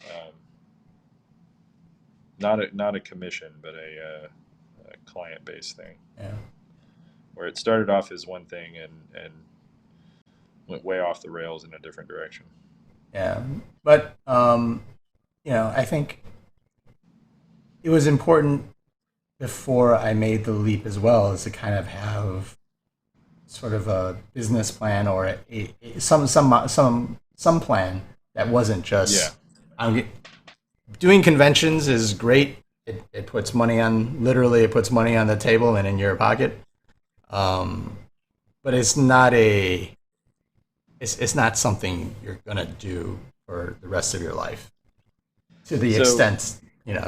Um, not a commission, but a client based thing Yeah. where it started off as one thing and went way off the rails in a different direction. Yeah. But I think it was important before I made the leap as well is to kind of have sort of a business plan or some plan that wasn't Yeah. just I'm doing conventions is great. It puts money on literally it puts money on the table and in your pocket. Um, but it's not something you're gonna do for the rest of your life to the So extent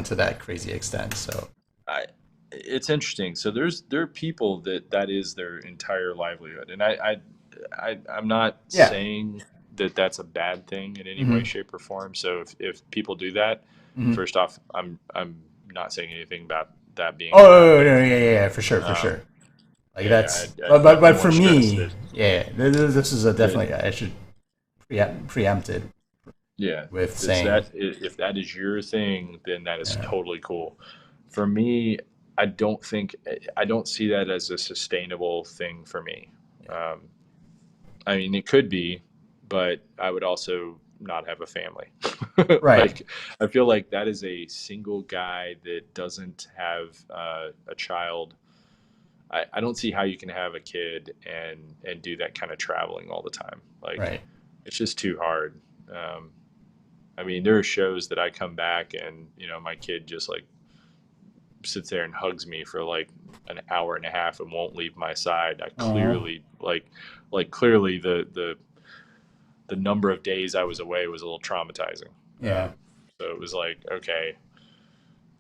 to that crazy extent. So I it's interesting. So there are people that is their entire livelihood, and I'm not yeah. saying that that's a bad thing in any way, Hmm. shape, or form. So if people do that, Hmm. first off, I'm not saying anything about that being a bad Oh no, thing. yeah, yeah, yeah, for sure, for Um, sure. Like yeah, that's, I but definitely for want to stress me, yeah, this is a that definitely I should preempt it yeah, with saying, if that is your thing, then that is yeah, totally cool. For me, I don't see that as a sustainable thing for me. yeah, Um, I mean, it could be, but I would also not have a family. right, Like, I feel like that is a single guy that doesn't have a child. I don't see how you can have a kid and do that kind of traveling all the time. Like, right, it's just too hard. Um, I mean, there are shows that I come back and my kid just like sits there and hugs me for like an hour and a half and won't leave my side. I oh, clearly like clearly the number of days I was away was a little traumatizing. yeah, So it was like, okay,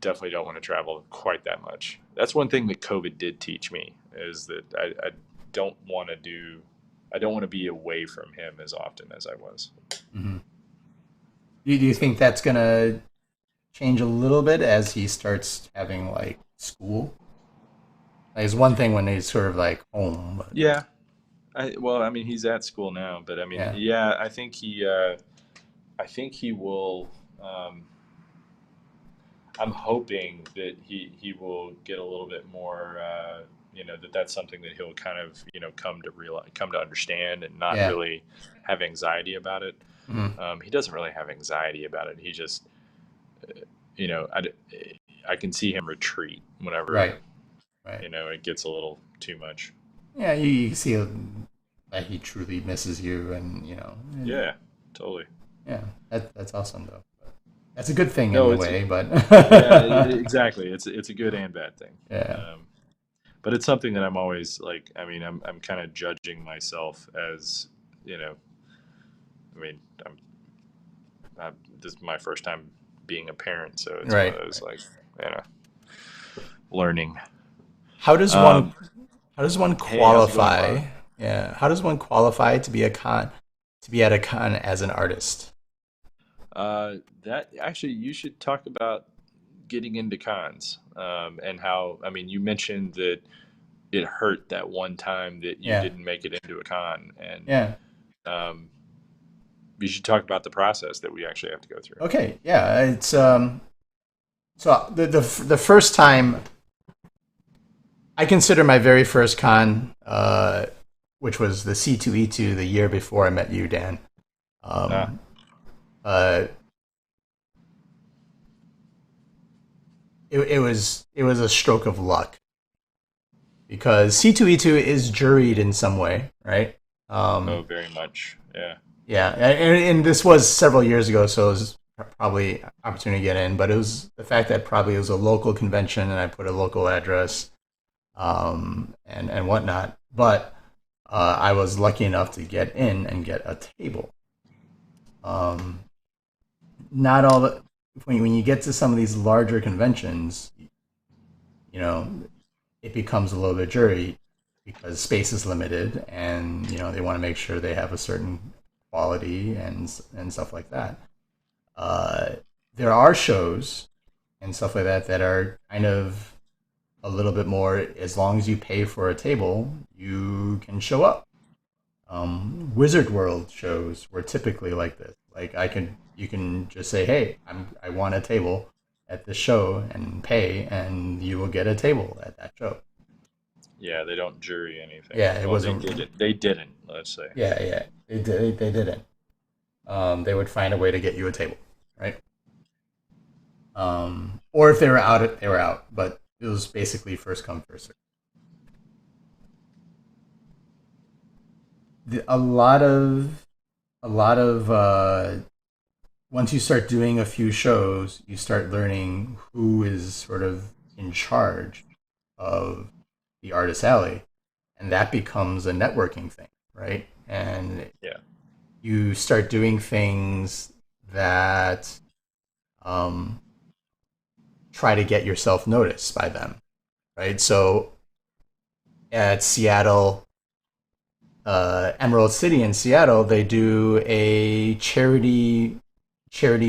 definitely don't want to travel quite that much. That's one thing that COVID did teach me is that I don't want to do, I don't want to be away from him as often as I was. hmm. Do you think So that's gonna change a little bit as he starts having like school. Like, it's one thing when he's sort of like home, but Yeah. Well, I mean, he's at school now, but I mean, yeah, yeah, I think he will. Um, I'm hoping that he will get a little bit more. That's something that he'll kind of come to realize, come to understand, and not yeah, really have anxiety about it. mhm, He doesn't really have anxiety about it. He just, you know, I, I can see him retreat whenever right, right. it gets a little too much. Yeah, you see that he truly misses you, and Yeah, totally. yeah, that's awesome though. That's a good thing in No, a it's way, but yeah, exactly. It's a good and bad thing. yeah, Um, but it's something that I'm always like. I mean, I'm kind of judging myself as you know. I mean, this is my first time being a parent, so it's one of right, those right. like you know learning. How does Um, one how does one hey, how's it going, qualify? Ron? Yeah, how does one qualify to be a con to be at a con as an artist? That actually, you should talk about getting into cons and how. I mean, you mentioned that it hurt that one time that you Yeah, didn't make it into a con, and yeah. um, you should talk about the process that we actually have to go through. Okay, yeah. It's so the first time I consider my very first con, which was the C2E2 the year before I met you, Dan. Ah, Um, uh, it was a stroke of luck because C2E2 is juried in some way, right? oh, Um, very much. Yeah, yeah, and this was several years ago, so it was probably opportunity to get in. But it was the fact that probably it was a local convention, and I put a local address, and whatnot. But I was lucky enough to get in and get a table. Um, not all the when you get to some of these larger conventions, you know, it becomes a little bit jury because space is limited, and they want to make sure they have a certain quality and stuff like that. Uh, there are shows and stuff like that that are kind of a little bit more. As long as you pay for a table, you can show up. Wizard World shows were typically like this. Like you can just say, "Hey, I want a table at this show," and pay, and you will get a table at that show. yeah. They don't jury anything. Yeah, it Well, they wasn't. didn't. They didn't. Let's say. Yeah, yeah, they didn't. They would find a way to get you a table, right? Or if they were out, they were out. But it was basically first come first serve. A lot of once you start doing a few shows, you start learning who is sort of in charge of the artist alley, and that becomes a networking thing, right? And Yeah. you start doing things that um, try to get yourself noticed by them, right? So at Seattle, Emerald City in Seattle, they do a charity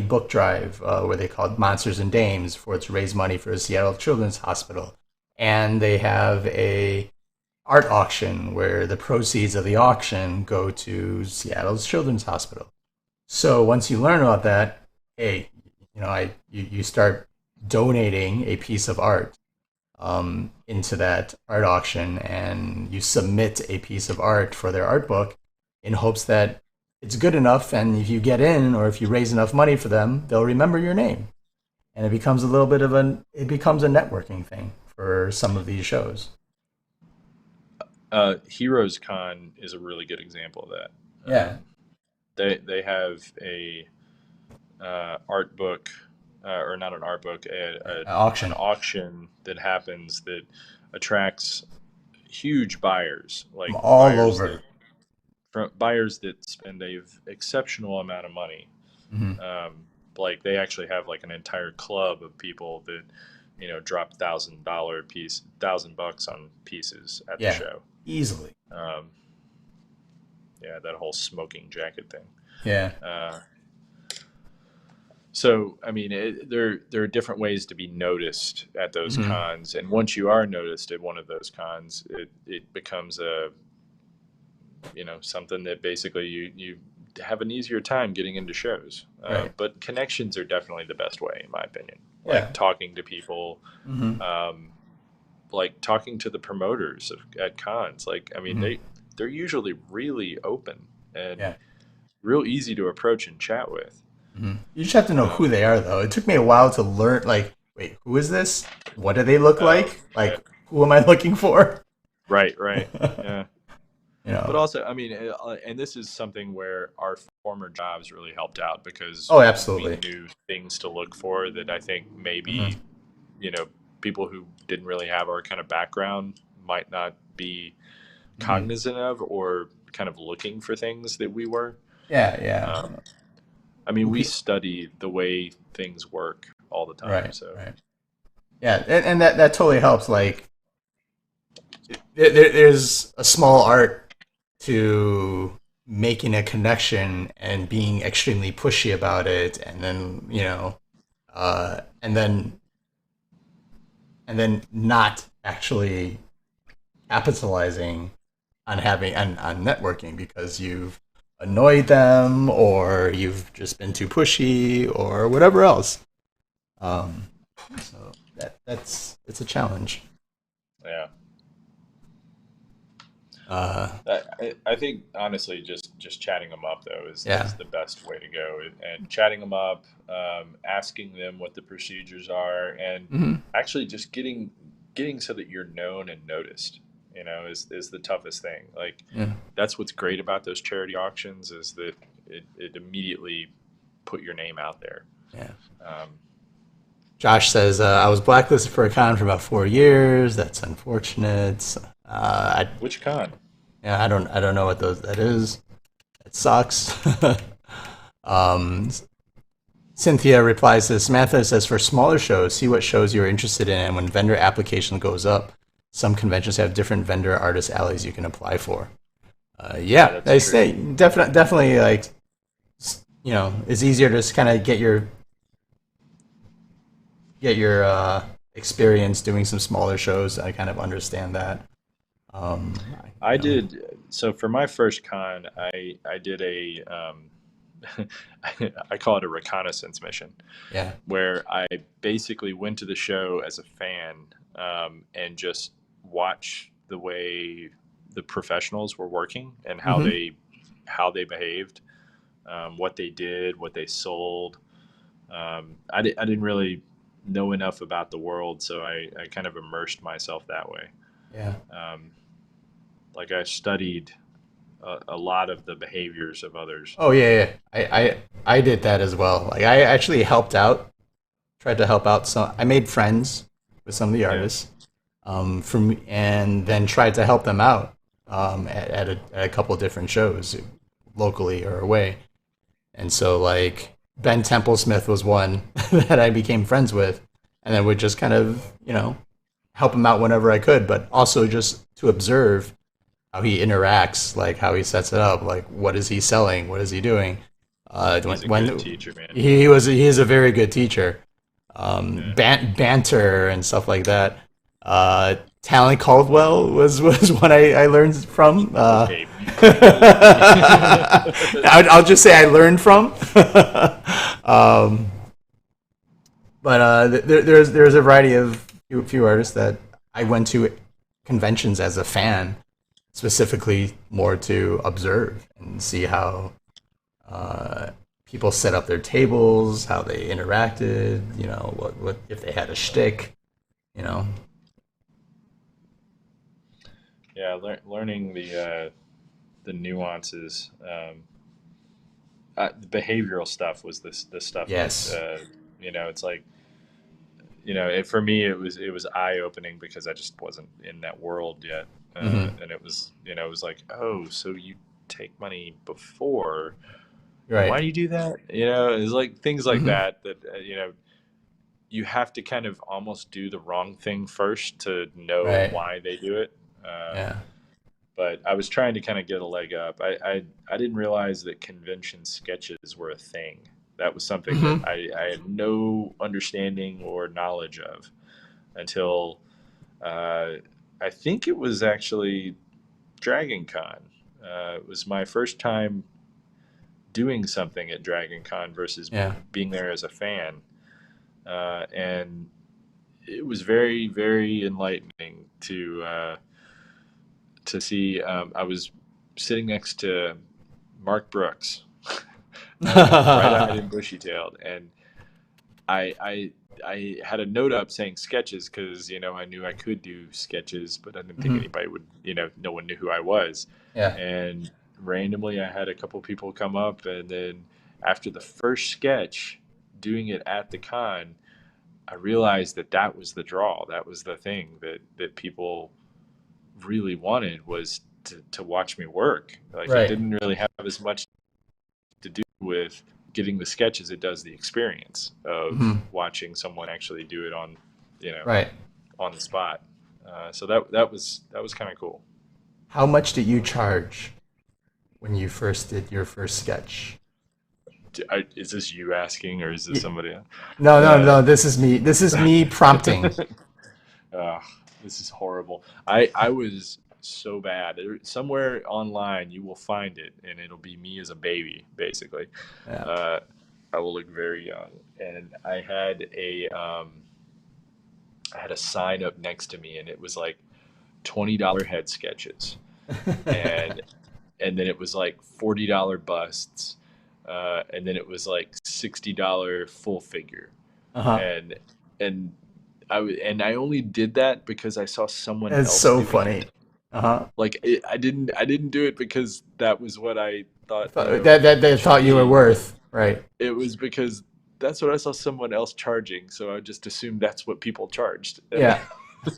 book drive where they call it Monsters and Dames for to raise money for Seattle Children's Hospital, and they have a art auction where the proceeds of the auction go to Seattle's Children's Hospital. So once you learn about that, hey, you start donating a piece of art into that art auction, and you submit a piece of art for their art book in hopes that it's good enough, and if you get in or if you raise enough money for them, they'll remember your name, and it becomes a little bit of it becomes a networking thing for some of these shows. Heroes Con is a really good example of that. Yeah, They have a art book, or not an art book, an auction auction that happens that attracts huge buyers, from like all over. buyers that spend a exceptional amount of money. Hmm. Um, like they actually have like an entire club of people that drop $1,000 on pieces at the Yeah, show. easily. Um, yeah, that whole smoking jacket thing. Yeah, Uh, So, I mean, there are different ways to be noticed at those Hmm. cons, and once you are noticed at one of those cons, it becomes a something that basically you have an easier time getting into shows. Right. But connections are definitely the best way, in my opinion. Yeah. Like talking to people, Hmm. um, like talking to the promoters at cons. Like, I mean, Hmm. they're usually really open and Yeah. real easy to approach and chat with. Hmm. You just have to know who Um, they are, though. It took me a while to learn. Like, wait, who is this? What do they look like? yeah, Like, who am I looking for? right, right, yeah. You But know. also, I mean, and this is something where our former jobs really helped out because Oh, we absolutely. knew things to look for that I think Hmm. maybe, you know, people who didn't really have our kind of background might not be Hmm. cognizant of or kind of looking for things that we were. Yeah. Yeah. Um, I mean, we study the way things work all the time. Right. So, Right. Yeah, and that totally helps. Like, there's a small art to making a connection and being extremely pushy about it, and then uh, and then and then not actually capitalizing on on networking because you've annoyed them or you've just been too pushy or whatever else. Um, so that's it's a challenge. yeah. Uh, I think honestly, just chatting them up though yeah. is the best way to go. And chatting them up, asking them what the procedures are, and Hmm. actually just getting so that you're known and noticed. Is the toughest thing. Like Yeah. that's what's great about those charity auctions is that it immediately put your name out there. Yeah. Um, Josh says I was blacklisted for a con for about 4 years. That's unfortunate. which con? Yeah, I don't know what that is. It sucks. um, Cynthia replies to Samantha says for smaller shows, see what shows you're interested in, and when vendor application goes up, some conventions have different vendor artist alleys you can apply for. Yeah, Yeah, that's they true. say definitely like it's easier to just kind of get your experience doing some smaller shows. I kind of understand that. I did so for my first con. I did a I call it a reconnaissance mission Yeah. where I basically went to the show as a fan and just watch the way the professionals were working and Hmm. how they behaved, what they did, what they sold. I didn't really know enough about the world, so I kind of immersed myself that way. Yeah. Um, like I studied a lot of the behaviors of others. Oh yeah, yeah. I did that as well. Like I actually helped out, tried to help out some. I made friends with some of the Yeah. artists, from and then tried to help them out at a couple of different shows, locally or away. And so like Ben Templesmith was one that I became friends with, and then would just kind of help him out whenever I could, but also just to observe how he interacts, like how he sets it up, like what is he selling, what is he doing. He's a good When teacher, man. he is a very good teacher. Yeah. Banter and stuff like that. Talent Caldwell was one I learned from. Okay, maybe. I'll just say I learned from. um, but there's a variety of few artists that I went to conventions as a fan, specifically more to observe and see how uh, people set up their tables, how they interacted, what if they had a shtick, you know. Yeah, learning the nuances. The behavioral stuff was the stuff that Yes. it's like for me it was eye opening because I just wasn't in that world yet, Hmm. and it was like, oh, so you take money before, and why Right. do you do that? It's like things like Hmm. that you have to kind of almost do the wrong thing first to know Right. why they do it. Yeah. But I was trying to kind of get a leg up. I didn't realize that convention sketches were a thing. That was something that Hmm. I had no understanding or knowledge of until uh, I think it was actually Dragon Con. It was my first time doing something at Dragon Con versus Yeah. being there as a fan. And it was very, very enlightening to see. I was sitting next to Mark Brooks, bright-eyed and bushy-tailed, and I I had a note up saying sketches because I knew I could do sketches, but I didn't think Hmm. anybody would. No one knew who I was, Yeah. and randomly I had a couple people come up, and then after the first sketch, doing it at the con, I realized that that was the draw. That was the thing that people really wanted was to watch me work. Like it Right. didn't really have as much to do with getting the sketch as it does the experience of Hmm. watching someone actually do it on, you know, Right. on the spot. So that was kind of cool. How much did you charge when you first did your first sketch? Is this you asking or is this Y- somebody else? No, no, Uh, no. This is me. This is me prompting. Ugh, this is horrible. I was so bad. Somewhere online you will find it, and it'll be me as a baby, basically. Yeah. Uh, I will look very young, and I had a sign up next to me, and it was like $20 head sketches, and and then it was like $40 busts, and then it was like $60 full figure, Uh-huh. and and I only did that because I saw someone It's else so doing funny. it. Uh-huh. Like I didn't do it because that was what I thought That they it should thought you were be. worth, right? It was because that's what I saw someone else charging, so I just assumed that's what people charged, and Yeah.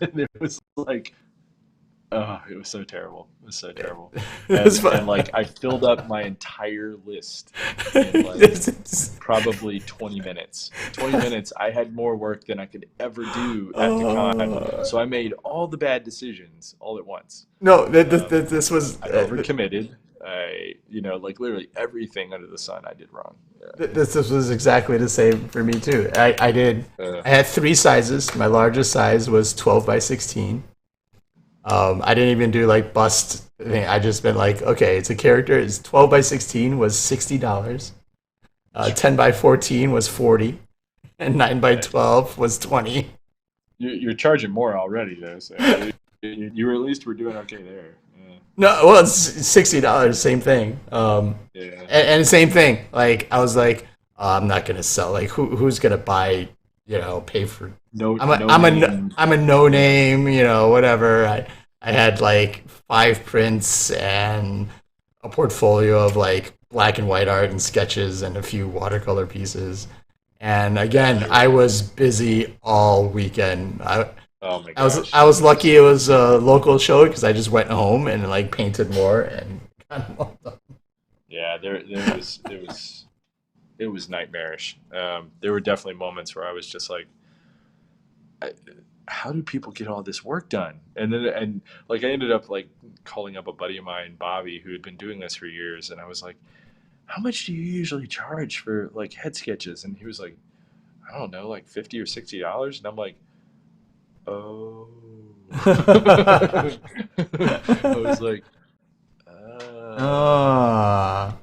it was like, oh, it was so terrible. It was so terrible. That's And fun. like I filled up my entire list in like probably 20 minutes. 20 minutes, I had more work than I could ever do at the con. uh, So I made all the bad decisions all at once. no, Um, this was I overcommitted. Like literally everything under the sun I did wrong. this was exactly the same for me too. Uh, I had three sizes. My largest size was 12 by 16. I didn't even do like bust thing. I just been like, okay, it's a character. It's 12 by 16 was $60. 10 by 14 was 40, and 9 by nice. 12 was 20. You're charging more already though, so you at least were doing okay there. No, well, it's $60, same thing. Yeah. And same thing. Like I was like, I'm not gonna sell. Like who's gonna buy? Pay for. No, I'm a no I'm a name. I'm a no Yeah. name. Whatever. I had like five prints and a portfolio of like black and white art and sketches and a few watercolor pieces. And Yeah, again, I sure. was busy all weekend. Oh my I gosh. was lucky it was a local show because I just went home and like painted more and got them all done. Yeah, it was nightmarish. There were definitely moments where I was just like, I, how do people get all this work done? And like I ended up like calling up a buddy of mine, Bobby, who had been doing this for years, and I was like, how much do you usually charge for like head sketches? And he was like, I don't know, like $50 or $60. And I'm like, oh. I was like, Ah.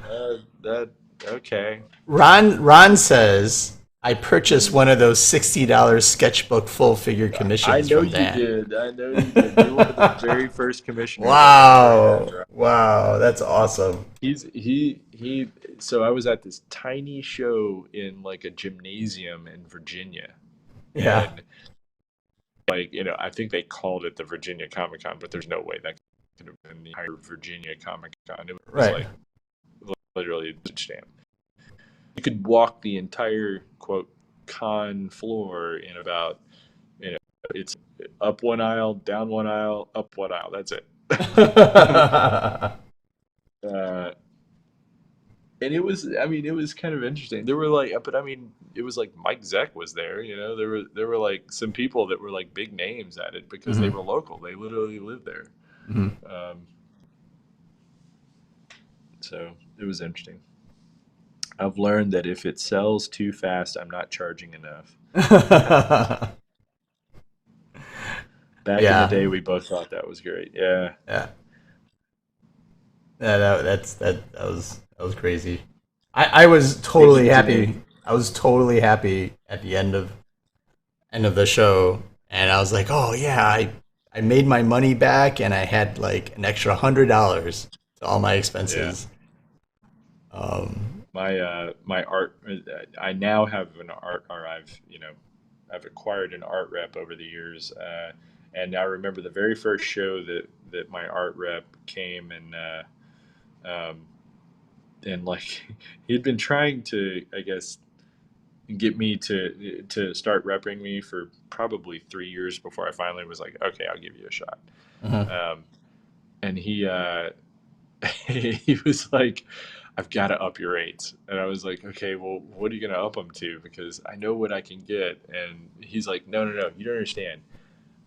that okay. Ron says I purchased Mm. one of those $60 sketchbook full figure I commissions know from you Dan. did. I know you did. You're one of the very first commissioners I ever had, Wow. bro. Wow, that's awesome. He. So I was at this tiny show in like a gymnasium in Virginia, Yeah. and like I think they called it the Virginia Comic Con, but there's no way that could have been the entire Virginia Comic Con. It was Right. like literally a postage stamp. You could walk the entire quote con floor in about it's up one aisle, down one aisle, up one aisle. That's it. uh, and it was kind of interesting. There were like, but I mean, it was like Mike Zeck was there. There were like some people that were like big names at it because they Hmm. were local. They literally lived there. Hmm. Um, so it was interesting. I've learned that if it sells too fast, I'm not charging enough. Back in the Yeah, day, we both thought that was great. Yeah. yeah, yeah. That was crazy. I was totally Did they? happy. I was totally happy at the end of the show, and I was like, oh yeah, I made my money back, and I had like an extra $100 to all my Yeah. expenses. Um, My art. I now have an art, or I've acquired an art rep over the years. And I remember the very first show that my art rep came um, and like he'd been trying to, I guess, get me to start repping me for probably 3 years before I finally was like, okay, I'll give you a shot. mhm. Um, and he was like, I've got to up your rates. And I was like, okay, well, what are you going to up them to? Because I know what I can get. And he's like, no, no, no, you don't understand.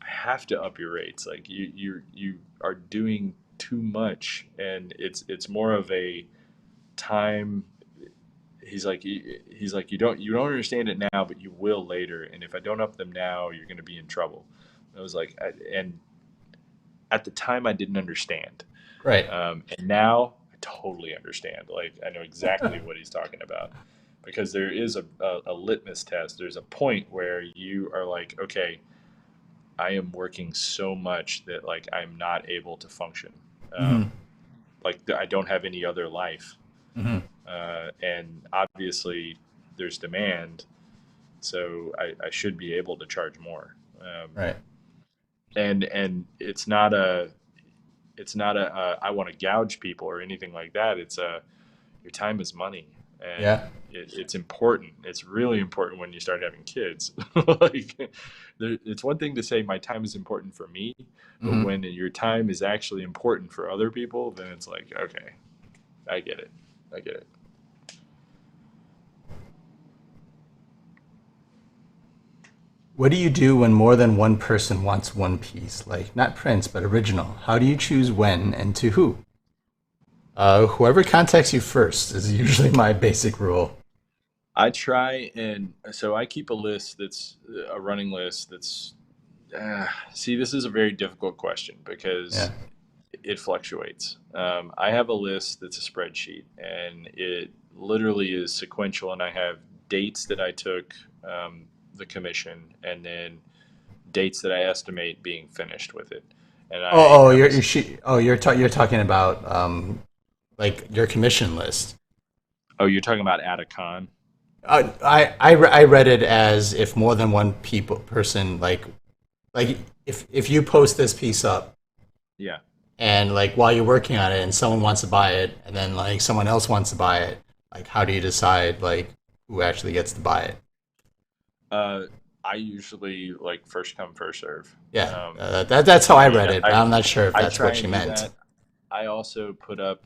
I have to up your rates. Like you are doing too much, and it's more of a time. He's like you don't understand it now, but you will later. And if I don't up them now, you're going to be in trouble. I was like, and at the time I didn't understand. Right. And now I totally understand. Like I know exactly what he's talking about because there is a litmus test. There's a point where you are like, okay, I am working so much that like I'm not able to function. Hmm. Like I don't have any other life, Hmm. and obviously there's demand, so I should be able to charge more. Right. And it's not a I want to gouge people or anything like that. It's a your time is money, and Yeah. it's important. It's really important when you start having kids. Like, it's one thing to say my time is important for me, but Hmm. when your time is actually important for other people, then it's like, okay, I get it. I get it. What do you do when more than one person wants one piece? Like, not prints, but original. How do you choose when and to who? Whoever contacts you first is usually my basic rule. I try and so I keep a list that's a running list that's. See, this is a very difficult question Yeah. because it fluctuates. I have a list that's a spreadsheet, and it literally is sequential. And I have dates that I took the commission, and then dates that I estimate being finished with it. And I Oh, have a. you're talking about like your commission list. Oh, you're talking about at a con? I read it as if more than one person like if you post this piece up Yeah. and like while you're working on it and someone wants to buy it and then like someone else wants to buy it, like how do you decide like who actually gets to buy it? Uh, I usually like first come first serve. Yeah, Um, that's how I and read it, but I I'm not sure if I that's try what she and do meant. that. I also put up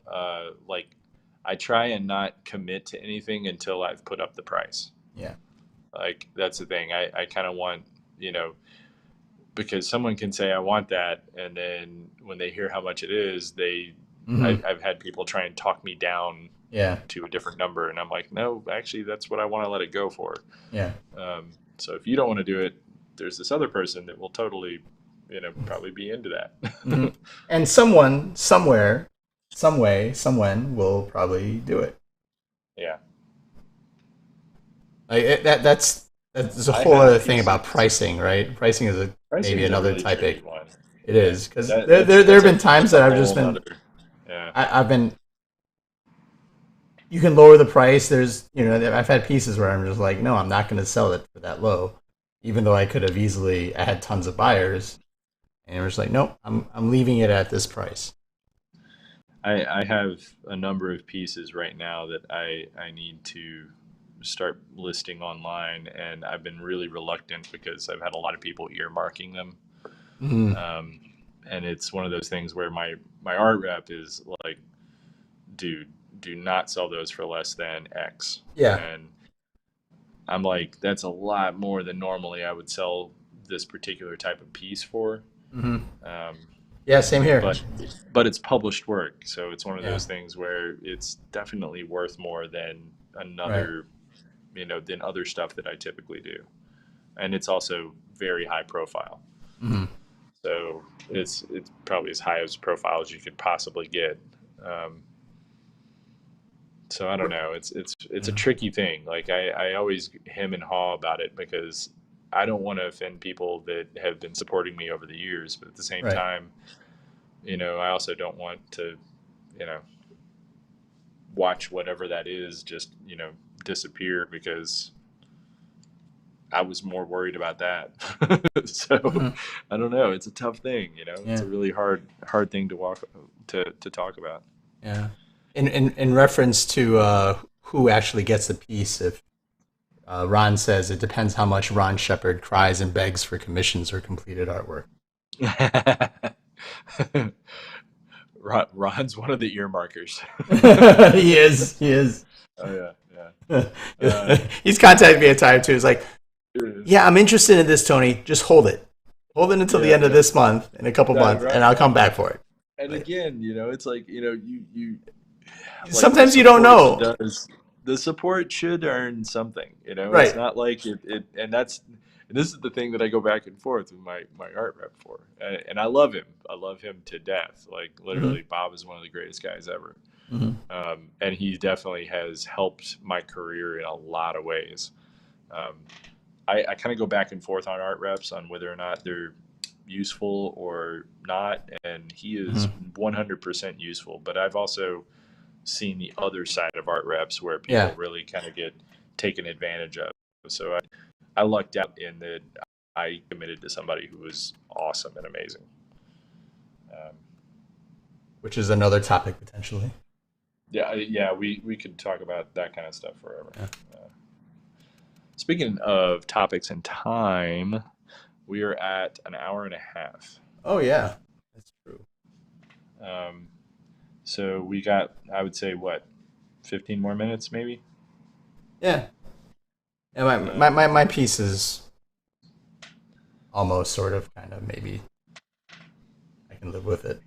like I try and not commit to anything until I've put up the price. Yeah. Like that's the thing. I kind of want, you know, because someone can say I want that, and then when they hear how much it is, Hmm. I've had people try and talk me down Yeah. to a different number, and I'm like, no, actually, that's what I want to let it go for. Yeah. So if you don't want to do it, there's this other person that will totally, probably be into Hmm. that. And someone, somewhere, some way, someone will probably do it. Yeah, Like that's a I whole have other thing about pieces. pricing, right? Pricing is Pricing maybe is a another really tricky topic. one. It Yeah, is because that there, that's there there have that's a been times that's a that I've just whole been nother. Yeah. I've been you can lower the price. There's I've had pieces where I'm just like, no, I'm not going to sell it for that low, even though I could have easily. I had tons of buyers, and we're just like, nope, I'm leaving it at this price. I have a number of pieces right now that I need to start listing online, and I've been really reluctant because I've had a lot of people earmarking them. Mm. Um, and it's one of those things where my art rep is like, dude, do not sell those for less than X. Yeah. And I'm like, that's a lot more than normally I would sell this particular type of piece for. Hmm. Um, Yeah, same here. but it's published work, so it's one of Yeah, those things where it's definitely worth more than right. another, than other stuff that I typically do, and it's also very high profile. Hmm. So it's probably as high as profile as you could possibly get. Um, so I don't know. It's a Yeah, tricky thing. Like I always hem and haw about it because I don't want to offend people that have been supporting me over the years, but at the same right. time, I also don't want to, you know, watch whatever that is just, disappear because I was more worried about that. So Hmm. I don't know. It's a tough thing, It's Yeah, a really hard thing to walk to talk about. yeah. In reference to who actually gets the piece, if Ron says it depends how much Ron Shepard cries and begs for commissions or completed artwork. Ron's one of the earmarkers. He is. He is. Oh yeah, yeah. Uh, He's contacted me a time too. He's like, "Yeah, I'm interested in this, Tony. Just hold it. Hold it until the yeah, end of yeah. this month, in a couple Right, months, and right, I'll come right. back for it." And Like, again, it's like you like sometimes you don't know. the support should earn something. It's Right. not like and this is the thing that I go back and forth with my art rep for, and I love him. I love him to death. Like Hmm. literally, Bob is one of the greatest guys ever. Hmm. And he definitely has helped my career in a lot of ways. Um, I kind of go back and forth on art reps on whether or not they're useful or not, and he is Hmm. 100% useful. But I've also seen the other side of art reps where Yeah. people really kind of get taken advantage of. So I lucked out in that I committed to somebody who was awesome and amazing. Um, Which is another topic potentially. yeah, yeah, we could talk about that kind of stuff forever. Yeah. Uh, Speaking of topics and time, we are at an hour and a half. Oh yeah, that's true. Um, so we got, I would say, what, 15 more minutes maybe? Yeah. Yeah. Uh, My piece is almost sort of kind of maybe I can live with it.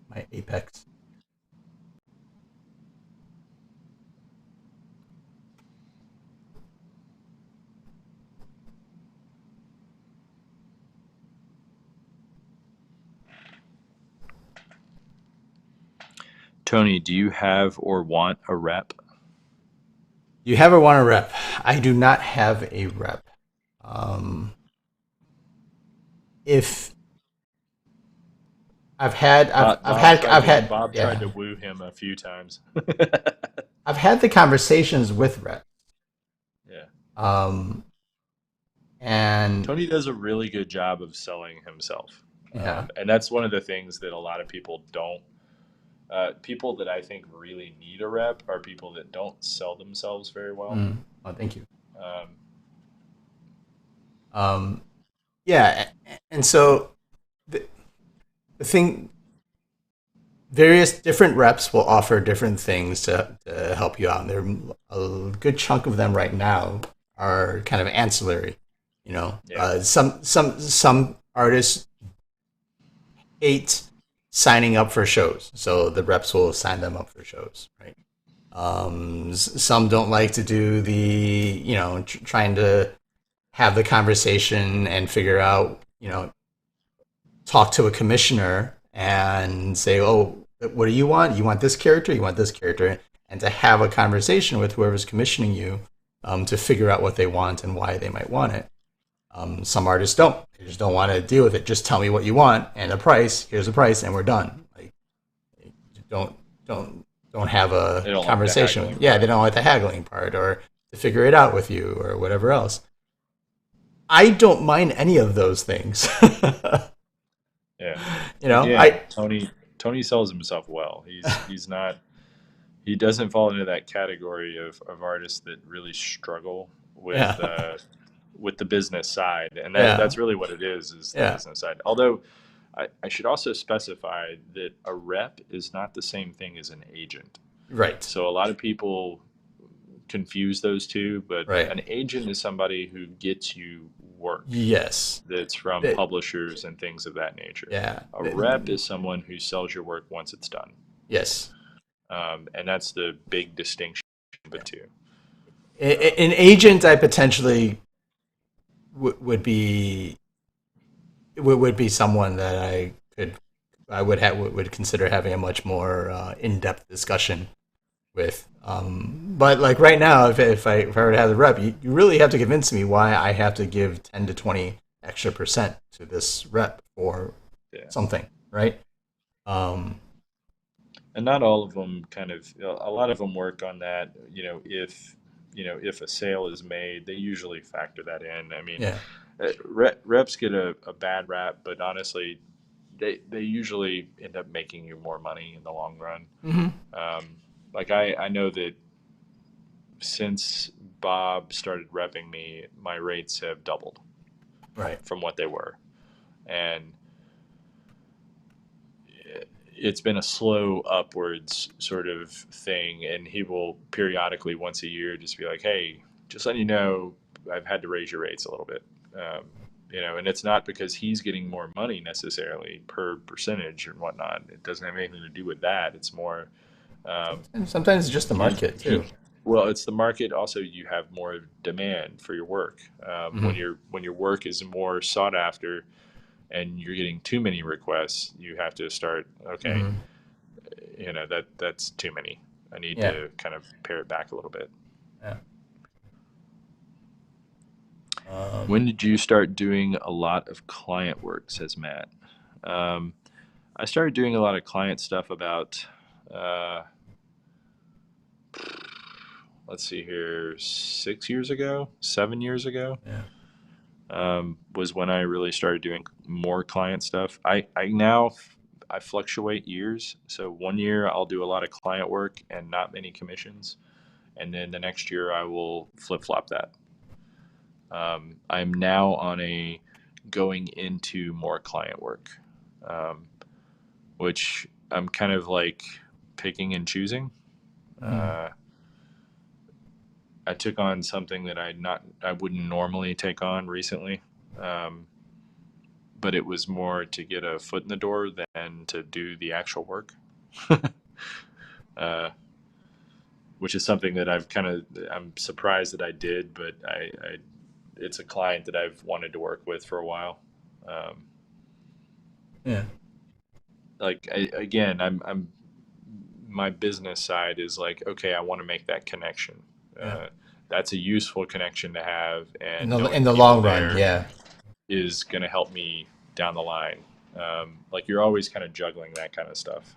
My apex. Tony, do you have or want a rep? Do you have or want a rep? I do not have a rep. Um, if I've had, Bob tried yeah, to woo him a few times. I've had the conversations with reps. Yeah. Um, and Tony does a really good job of selling himself. yeah. And that's one of the things that a lot of people don't. People that I think really need a rep are people that don't sell themselves very well. Mm. Oh, thank you. Um, Um, yeah, and so the, the thing, various different reps will offer different things to help you out. And there, a good chunk of them right now are kind of ancillary. yeah. Some artists hate signing up for shows, so the reps will sign them up for shows, right? Some don't like to do the trying to have the conversation and figure out, talk to a commissioner and say, oh, what do you want? You want this character? You want this character? And to have a conversation with whoever's commissioning you, to figure out what they want and why they might want it. Some artists don't. They just don't want to deal with it. Just tell me what you want and a price. Here's the price, and we're done. Like, don't don't don't have They a don't like the conversation. haggling Yeah, they part. don't like the haggling part or to figure it out with you or whatever else. I don't mind any of those things. Yeah. Again, I Tony sells himself well. He's not he doesn't fall into that category of artists that really struggle yeah with the business side, and yeah that's really what it is the yeah business side. Although I should also specify that a rep is not the same thing as an agent. right So a lot of people confuse those two, but right an agent is somebody who gets you work Yes. that's from It- publishers and things of that nature. yeah. A rep is someone who sells your work once it's done. Yes. And that's the big distinction Yeah. between the two. An agent, I potentially would be would be someone that I would consider having a much more in depth discussion with. But like right now, if I were to have the rep, you really have to convince me why I have to give 10 to 20 extra % to this rep for Yeah. something, right? Um, And not all of them a lot of them work on that. If a sale is made, they usually factor that in. I mean, yeah. reps get a bad rap, but honestly, they usually end up making you more money in the long run. Hmm. Um, like I know that since Bob started repping me, my rates have doubled Right. from what they were, and it's been a slow upwards sort of thing. And he will periodically, once a year, just be like, "Hey, just letting you know, I've had to raise your rates a little bit." And it's not because he's getting more money necessarily per percentage and whatnot. It doesn't have anything to do with that. It's more And sometimes it's just the market he too. well, it's the market. Also, you have more demand for your work. Hmm. When your work is more sought after, and you're getting too many requests, you have to start. Okay, Hmm. that's too many. I need Yeah. to kind of pare it back a little bit. Yeah. When did you start doing a lot of client work? Says Matt. Um, I started doing a lot of client stuff about, uh, let's see here, 6 years ago, 7 years ago. Yeah. Was when I really started doing more client stuff. I fluctuate years. So one year I'll do a lot of client work and not many commissions, and then the next year I will flip flop that. I'm now on a going into more client work, um, which I'm kind of like picking and choosing. Hmm. Uh, I took on something that I wouldn't normally take on recently, um, but it was more to get a foot in the door than to do the actual work. uh, which is something that I'm surprised that I did, but it's a client that I've wanted to work with for a while. Um, Yeah. again, I'm my business side is like, okay, I want to make that connection. Yeah. That's a useful connection to have, In and the knowing in the people long run, there yeah. is going to help me down the line. Like you're always kind of juggling that kind of stuff.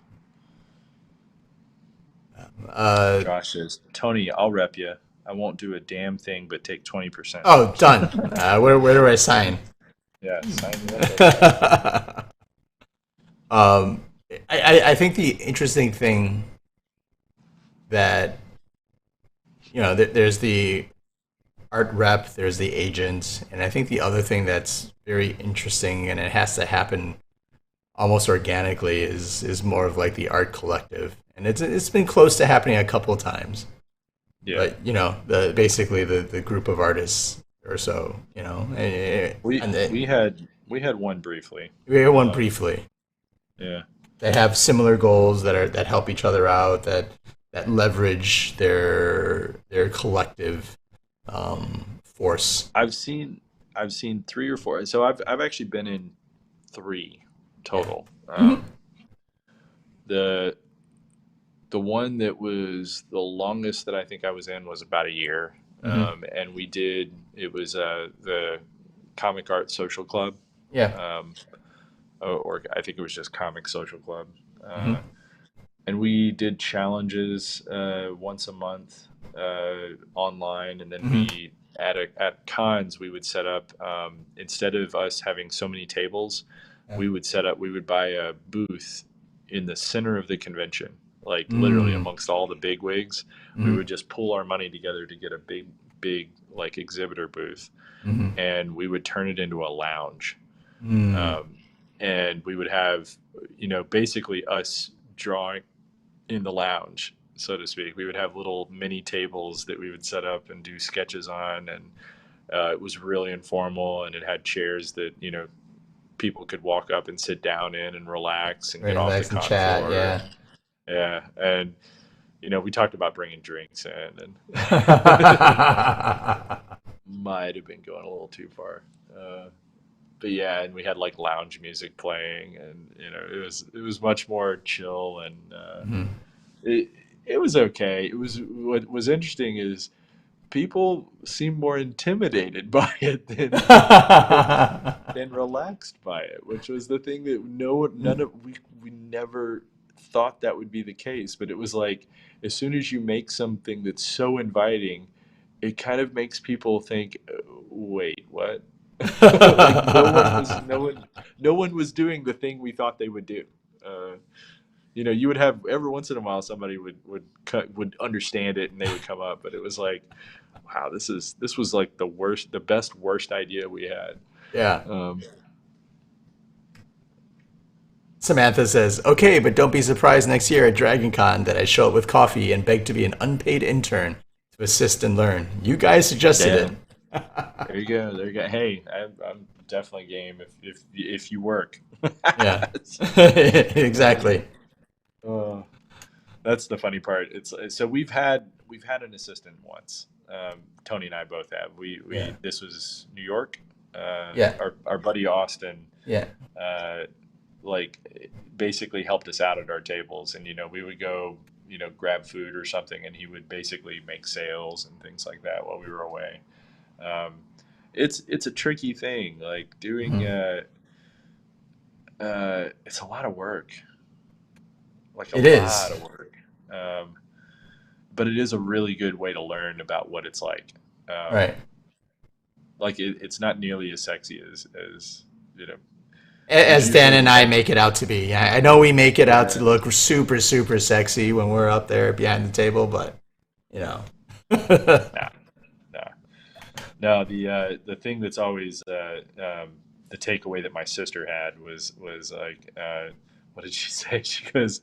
Uh, Josh says, Tony, I'll rep you. I won't do a damn thing but take 20%. oh, done. Where do I sign? Yeah, sign me right up. um, I think the interesting thing that there's the art rep, there's the agent, and I think the other thing that's very interesting and it has to happen almost organically is more of like the art collective, and it's been close to happening a couple of times. Yeah. But the basically the group of artists or so, We and we had we had one briefly. we had one Um, briefly. yeah. They have similar goals that help each other out, that leverage their collective force. I've seen three or four. So I've actually been in three Yeah. total. Hmm. The the one that was the longest that I think I was in was about a year. Hmm. And it was the Comic Art Social Club. Yeah. Um, or I think it was just Comic Social Club. Hmm. And we did challenges once a month online, and then Hmm. at cons we would set up, instead of us having so many tables, Yeah. we would buy a booth in the center of the convention, like literally Mm. amongst all the big wigs. We Hmm. would just pool our money together to get a big like exhibitor booth, Hmm. and we would turn it into a lounge. Mm. um, and we would have, basically us drawing in the lounge, so to speak. We would have little mini tables that we would set up and do sketches on, and It was really informal, and it had chairs that people could walk up and sit down in and relax and get off the Relax and con chat. floor. Yeah. And yeah, and we talked about bringing drinks in, and might have been going a little too far. But yeah, and we had like lounge music playing, and it was much more chill, and Mhm. it it was okay. It was what was interesting is people seem more intimidated by it than relaxed by it, which was the thing that none of we never thought that would be the case. But it was like as soon as you make something that's so inviting, it kind of makes people think, wait, what? Like no one was doing the thing we thought they would do. Uh, you would have every once in a while somebody would understand it and they would come up, but it was like, wow, this was like the best worst idea we had. Yeah. Um, Samantha says, "Okay, but don't be surprised next year at Dragon Con that I show up with coffee and beg to be an unpaid intern to assist and learn. You guys suggested yeah, it." there you go, there you go. Hey, I'm definitely game if you work. Yeah. Exactly. uh, that's the funny part. It's so we've had an assistant once. Tony and I both have. We Yeah. This was New York. Yeah. Our buddy Austin, Yeah. uh, like basically helped us out at our tables, and we would go grab food or something, and he would basically make sales and things like that while we were away. Um, it's a tricky thing, like doing. Mhm. It's a lot of work, like a It lot is. of work. Um, but it is a really good way to learn about what it's like. Um, Right. like it's not nearly as sexy as you know. There's As Dan usually and I make it out to be. I know we make it out yeah, to look super, super sexy when we're up there behind the table, but, you know. nah, nah. No, the thing that's always the takeaway that my sister had was like, what did she say? She goes,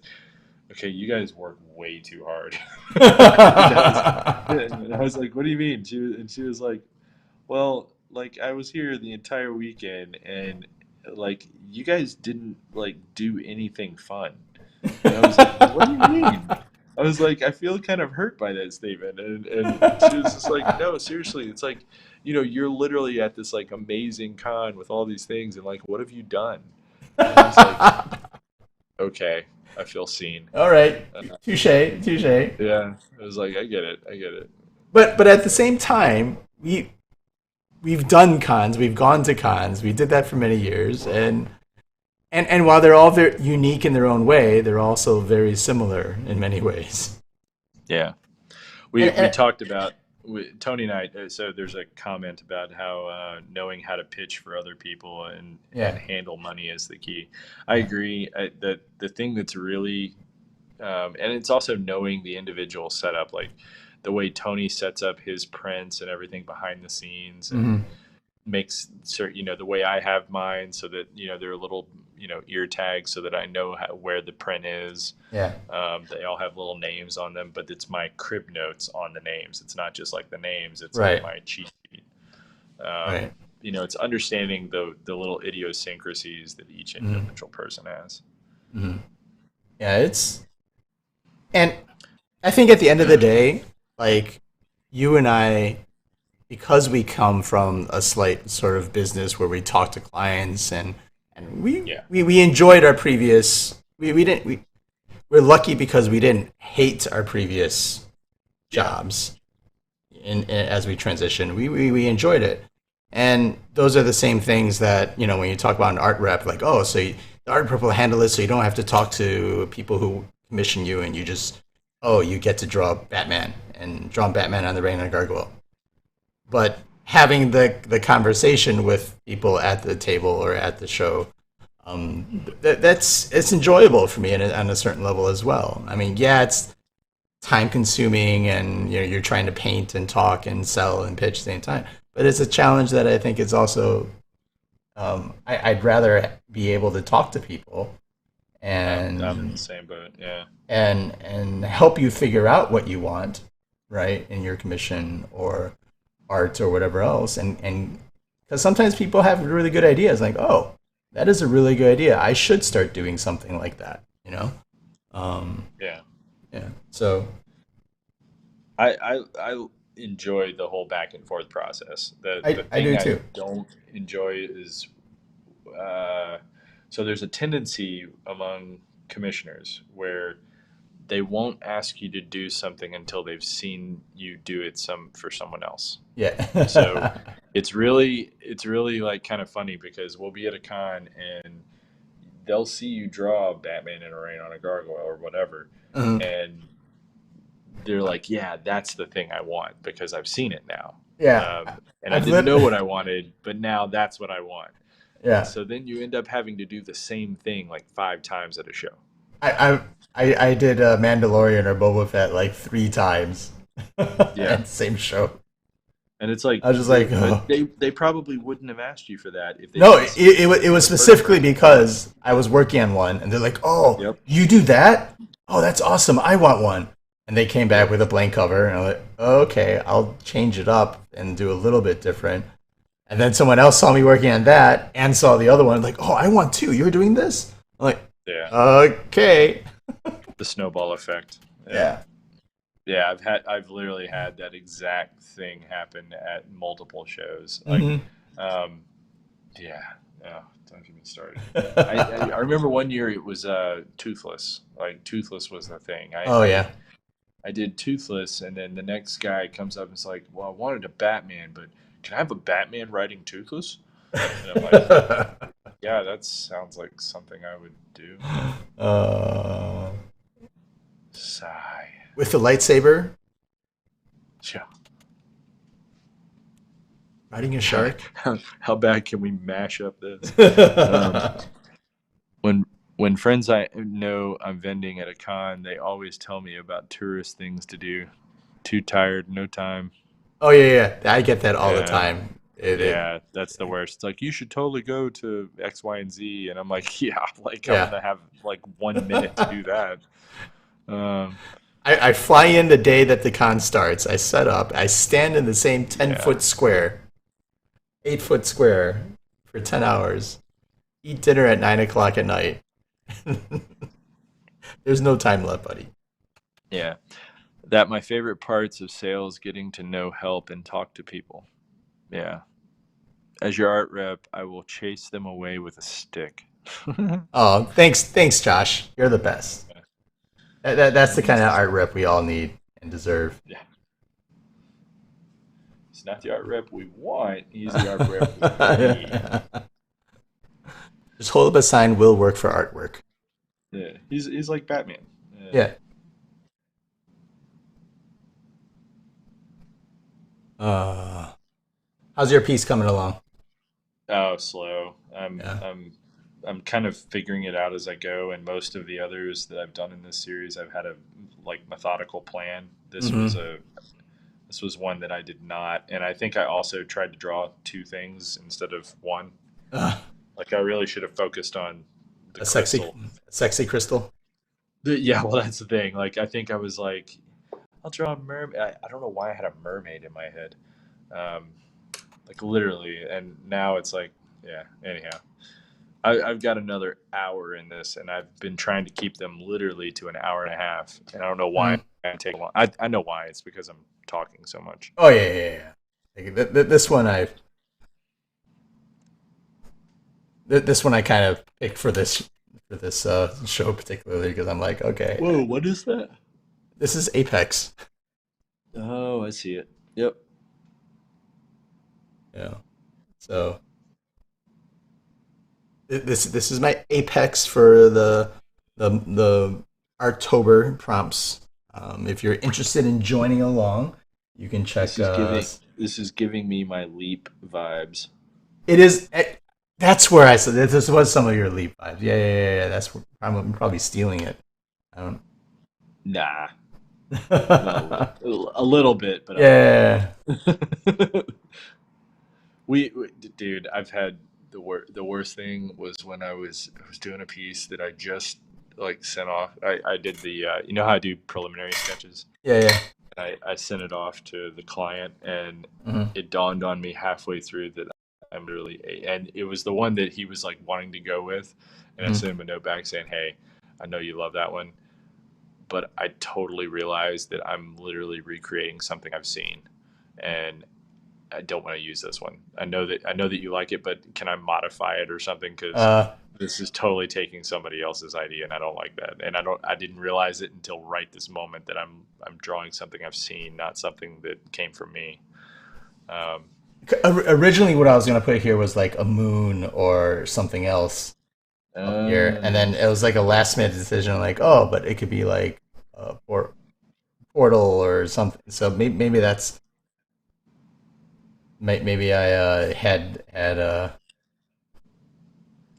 "Okay, you guys work way too hard." And I was like, "What do you mean?" She was like, "Well, like I was here the entire weekend, and like you guys didn't like do anything fun." And I was like, "What do you mean?" I was like, "I feel kind of hurt by that statement." And she was just like, "No, seriously, it's like, you're literally at this like amazing con with all these things, and like, what have you done?" And I was like, "Okay, I feel seen." All right. Uh, Touche, touche. yeah, I was like, I get it. But at the same time, we've done cons, we've gone to cons, we did that for many years, and while they're all very unique in their own way, they're also very similar in many ways. Yeah, And, we and talked about Tony and I. So there's a comment about how knowing how to pitch for other people and yeah, handle money is the key. I yeah, agree. The thing that's really and it's also knowing the individual setup, like the way Tony sets up his prints and everything behind the scenes, and hmm makes certain, the way I have mine, so that they're little ear tags so that I know where the print is. yeah, They all have little names on them, but it's my crib notes on the names. It's not just like the names; it's like right, my cheat sheet. Um, right. it's understanding the little idiosyncrasies that each hmm individual person has. hmm Yeah, and I think at the end of the day, like you and I, because we come from a slight sort of business where we talk to clients and Yeah, we enjoyed our previous we didn't we're lucky because we didn't hate our previous yeah, jobs as we transitioned. We enjoyed it. And those are the same things that, when you talk about an art rep, like, oh, so the art rep will handle it so you don't have to talk to people who commission you and you just, oh, you get to draw Batman and draw Batman on the Rain and Gargoyle. But having the conversation with people at the table or at the show, that's it's enjoyable for me on a certain level as well. I mean, yeah, it's time consuming and you're trying to paint and talk and sell and pitch at the same time, but it's a challenge that I think is also I'd rather be able to talk to people I'm in and the same boat. Yeah, and help you figure out what you want, right, in your commission, art or whatever else, and because sometimes people have really good ideas, like, oh, that is a really good idea. I should start doing something like that. Um, Yeah. yeah. So I enjoy the whole back and forth process. The I thing do I too. don't enjoy is uh, so there's a tendency among commissioners where they won't ask you to do something until they've seen you do it for someone else. So Yeah. it's really like kind of funny because we'll be at a con and they'll see you draw Batman in a rain on a gargoyle or whatever, Mhm. and they're like, "Yeah, that's the thing I want because I've seen it now." Yeah. And I I've didn't know lit. what I wanted, but now that's what I want. And Yeah. so then you end up having to do the same thing like 5 times at a show. I I did Mandalorian or Boba Fett like 3 times, Yeah. and same show. And it's like, I was just like, but oh. they probably wouldn't have asked you for that if they No, didn't see you it do was the first specifically version. because I was working on one, and they're like, "Oh, Yep. you do that? Oh, that's awesome! I want one." And they came back Yep. with a blank cover, and I'm like, "Okay, I'll change it up and do a little bit different." And then someone else saw me working on that and saw the other one, like, "Oh, I want two. You're doing this?" I'm like, Yeah. "Okay, The snowball effect. Yeah. yeah." Yeah, I've literally had that exact thing happen at multiple shows. Like, Hmm. um, yeah, yeah, don't get me started. I remember one year it was Toothless. Like Toothless was the thing. Oh yeah. I did Toothless, and then the next guy comes up and is like, "Well, I wanted a Batman, but can I have a Batman riding Toothless?" And I'm like, "Yeah, that sounds like something I would do." uh, Sigh. with the lightsaber, Yeah. riding a shark. How bad can we mash up this? Um, when when friends I know I'm vending at a con, they always tell me about tourist things to do. Too tired, no time. Oh yeah, yeah. I get that all the Yeah, time. It yeah, that's the worst. It's like you should totally go to X, Y, and Z, and I'm like, yeah, like I'm yeah. gonna have like 1 minute to do that. Um, I fly in the day that the con starts. I set up. I stand in the same ten yeah, foot square, 8 foot square, for 10 hours. Eat dinner at 9 o'clock at night. There's no time left, buddy. yeah. That my favorite parts of sales getting to know, help, and talk to people. Yeah. As your art rep, I will chase them away with a stick. Oh, thanks, Josh. You're the best. That's the kind of art rep we all need and deserve. Yeah. He's not the art rep we want. He's the art rep we need. Just hold up a sign. Will work for artwork. Yeah. He's like Batman. Yeah. Uh, how's your piece coming along? Oh, slow. Yeah. I'm kind of figuring it out as I go, and most of the others that I've done in this series, I've had a like methodical plan. Mm-hmm. This was one that I did not, and I think I also tried to draw two things instead of one. Uh, Like I really should have focused on the a sexy, crystal. sexy crystal. Yeah, well, that's the thing. Like I think I was like, I'll draw a mermaid. I don't know why I had a mermaid in my head, um, like literally, and now it's like, yeah. Anyhow, I've got another hour in this, and I've been trying to keep them literally to an hour and a half, and I don't know why Mm. I take long. I know why. It's because I'm talking so much. Oh yeah, yeah, yeah. This one this one I kind of picked for this show particularly because I'm like, okay, Whoa, what is that? this is Apex. Oh, I see it. Yep. Yeah. So this is my Apex for the Artober prompts. If you're interested in joining along, you can check. This is giving me my leap vibes. It is. That's where I said this was some of your leap vibes. Yeah, yeah, yeah. Yeah. That's where I'm probably stealing it. I don't. Nah, not a little bit, but Yeah. we dude, I've had the worst thing was when I was doing a piece that I just like sent off. I did the you know how I do preliminary sketches. Yeah, yeah. I sent it off to the client, and Hmm. it dawned on me halfway through that I'm really, and it was the one that he was like wanting to go with, and I Hmm. sent him a note back saying, "Hey, I know you love that one, but I totally realized that I'm literally recreating something I've seen, and I don't want to use this one. I know that you like it, but can I modify it or something? Because Uh, this is totally taking somebody else's idea, and I don't like that. And I didn't realize it until right this moment that I'm drawing something I've seen, not something that came from me. Um, Originally, what I was gonna put here was like a moon or something else up here, and uh, then it was like a last minute decision, like, oh, but it could be like a portal or something. So maybe that's maybe I had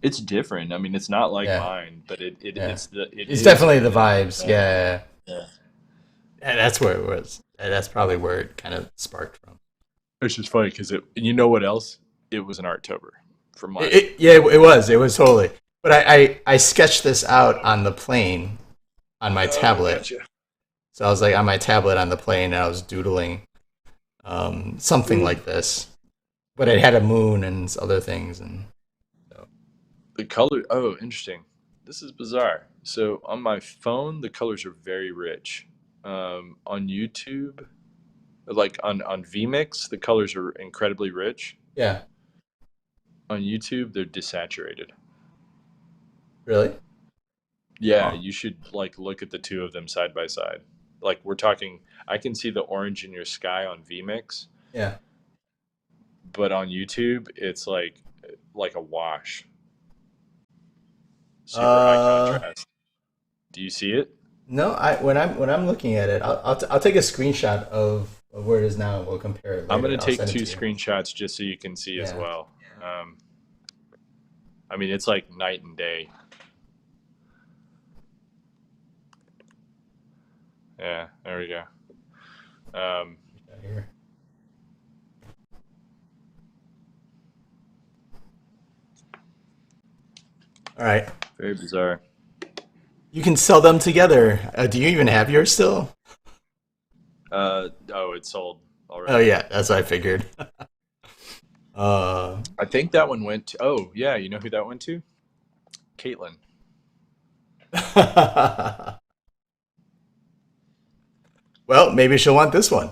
it's different. I mean, it's not like yeah, mine, but yeah. it It's is definitely the in the vibes. vein. Yeah, Yeah, and that's where it was. And that's probably where it kind of sparked from. it's just funny because it. You know what else? It was an Artober for mine. Yeah, it was totally. But I sketched this out on the plane on my Oh, tablet. gotcha. So I was like on my tablet on the plane, and I was doodling something Ooh. like this. But it had a moon and other things, and so The color. Oh, interesting. This is bizarre. So on my phone, the colors are very rich. On YouTube, like on vMix, the colors are incredibly rich. yeah, On YouTube, they're desaturated. really. Yeah, Oh, you should like look at the two of them side by side. Like we're talking, I can see the orange in your sky on vMix, yeah. but on YouTube, it's like a wash, super high Uh, contrast. Do you see it? no. When I'm looking at it, I'll take a screenshot of where it is now, and we'll compare it I'm later. gonna I'll take send it two to you. screenshots just so you can see as Yeah. well. Um, I mean, it's like night and day. Yeah, there we go. Um, Screenshot here. All right. very bizarre. You can sell them together. Do you even have yours still? Oh, it's sold Oh already. yeah, that's what I figured. Uh, I think that one went to, oh, yeah, you know who that went to? Caitlin. well, maybe she'll want this one.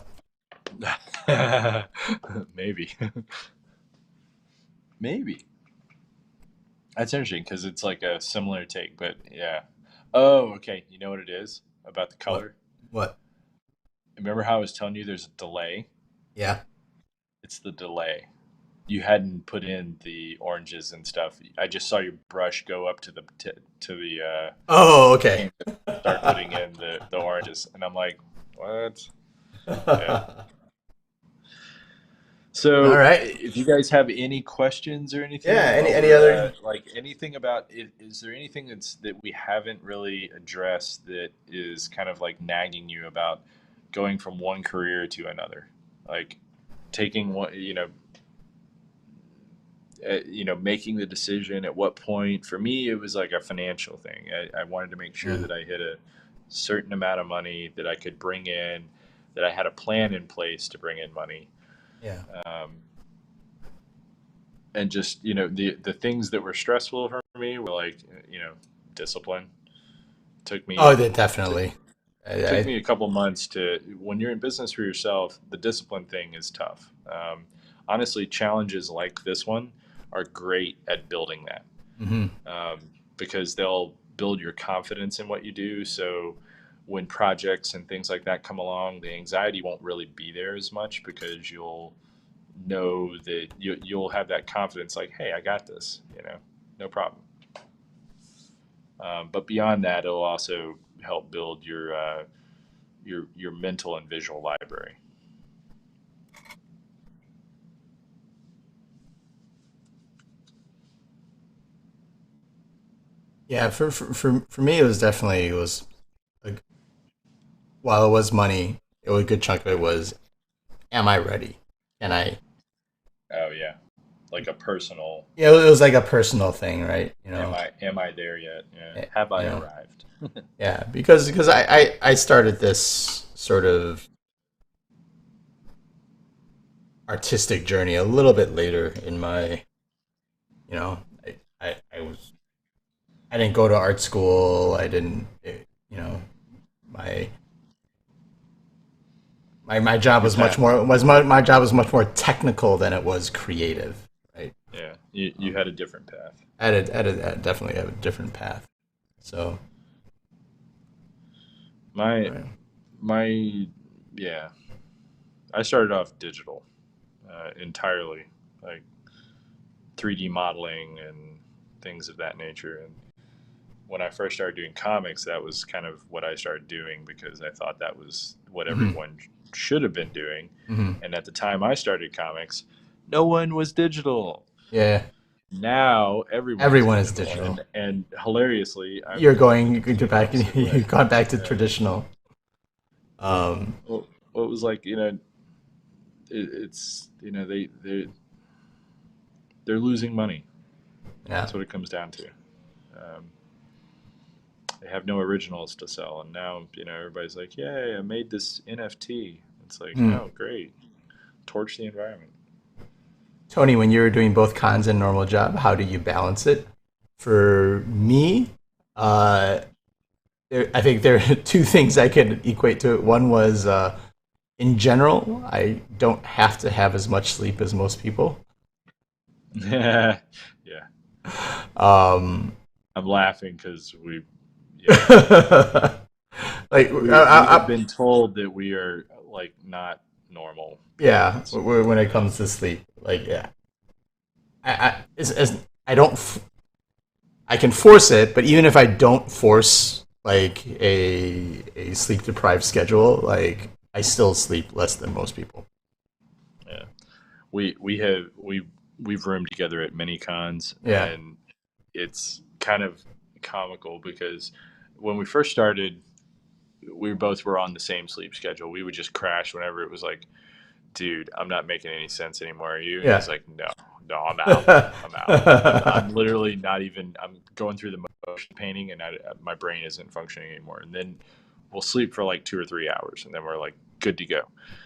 Maybe. Maybe. That's interesting because it's like a similar take, but yeah. Oh, okay. You know what it is about the What? color? What? Remember how I was telling you there's a delay? Yeah. It's the delay. You hadn't put in the oranges and stuff. I just saw your brush go up to the Oh, the okay. canvas, start putting in the oranges, and I'm like, what? Yeah. All So, right. if you guys have any questions or anything Yeah. while Any we're other? at, like anything about it, is there anything that we haven't really addressed that is kind of like nagging you about going from one career to another? Like taking one, making the decision at what point. For me, it was like a financial thing. I wanted to make sure Mm, that I hit a certain amount of money that I could bring in, that I had a plan in place to bring in money. yeah. Um, and just the things that were stressful for me were like discipline. took Oh, me took, definitely. took I me a couple months to, when you're in business for yourself, the discipline thing is tough. Honestly, challenges like this one are great at building that, hmm because they'll build your confidence in what you do. So when projects and things like that come along, the anxiety won't really be there as much because you'll know that you'll have that confidence, like, hey, I got this, no problem. But beyond that, it'll also help build your mental and visual library. Yeah. For me, it was like, while it was money, it was a good chunk of it was, am I ready? Can I? Oh yeah, like a personal. Yeah, it was like a personal thing, right? Am I there yet? Yeah. Have You I know, arrived? yeah, because I started this sort of artistic journey a little bit later in my, you know, I didn't go to art school. I didn't, you know, my my job Your was much path. more was my job was much more technical than it was creative, right? Yeah, you had a different path. I definitely have a different path. So, My right. my yeah, I started off digital entirely, like 3D modeling and things of that nature. And when I first started doing comics, that was kind of what I started doing because I thought that was what Hmm. everyone should have been doing. Hmm. And at the time I started comics, no one was digital. Yeah, Now everyone is everyone is digital, digital. and hilariously, You're I'm going going to the back. opposite way. You've gone back to Yeah. traditional. Um, Well, it was like it's they're losing money. yeah. That's what it comes down to. Um, they have no originals to sell, and now everybody's like, "Yay, I made this NFT." It's like, Hmm. oh, great, torch the environment. Tony, when you were doing both cons and normal job, how do you balance it? For me, uh, I think there are two things I could equate to it. One was, in general, I don't have to have as much sleep as most people. Yeah, yeah. Um, I'm laughing because we, yeah, like, we have been told that we are like not normal yeah, humans. when it Yeah, comes to sleep, like, yeah, I don't, I can force it, but even if I don't force like a sleep deprived schedule, like I still sleep less than most people. yeah. We've roomed together at many cons, Yeah. and it's kind of comical because when we first started, we both were on the same sleep schedule. We would just crash whenever it was like, dude, I'm not making any sense anymore. Are you? And Yeah. he's like, no, no, I'm out. I'm out. I'm literally not even. I'm going through the motion painting, and my brain isn't functioning anymore. And then we'll sleep for like 2 or 3 hours, and then we're like good to go.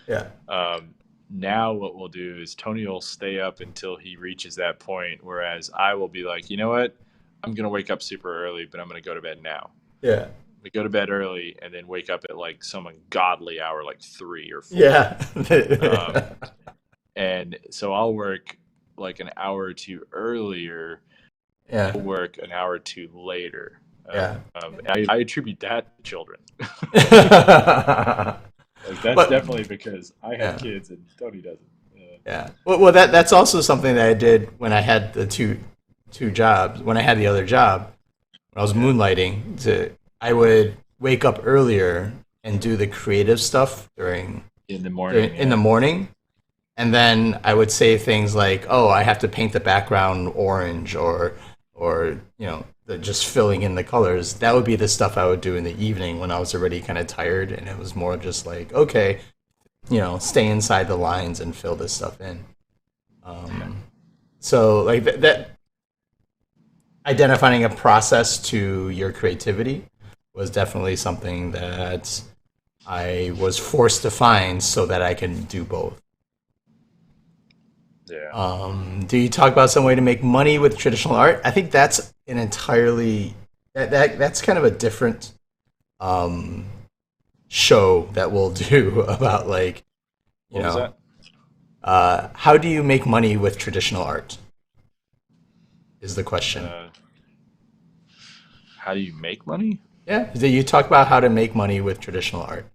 Yeah. Um, Now what we'll do is Tony will stay up until he reaches that point, whereas I will be like, you know what? I'm gonna wake up super early, but I'm gonna go to bed now. Yeah. We go to bed early and then wake up at like some ungodly hour, like 3 or 4. Yeah. Um, and so I'll work like an hour or two earlier. Yeah. He'll work an hour or two later. Yeah. I attribute that to children. But Like that's definitely because I have yeah. kids and Tony doesn't. Yeah. Well, that's also something that I did when I had the two jobs. When I had the other job, when I was Yeah, moonlighting, I would wake up earlier and do the creative stuff in the morning. in the Yeah, morning, and then I would say things like, "Oh, I have to paint the background orange," or just filling in the colors. That would be the stuff I would do in the evening when I was already kind of tired, and it was more just like, okay, stay inside the lines and fill this stuff in. yeah, So like that, identifying a process to your creativity was definitely something that I was forced to find so that I can do both. yeah. Do you talk about some way to make money with traditional art? I think that's an entirely that's kind of a different um, show that we'll do about like you What was know that? how do you make money with traditional art is the question. Uh, how do you make money? Yeah, you talk about how to make money with traditional art.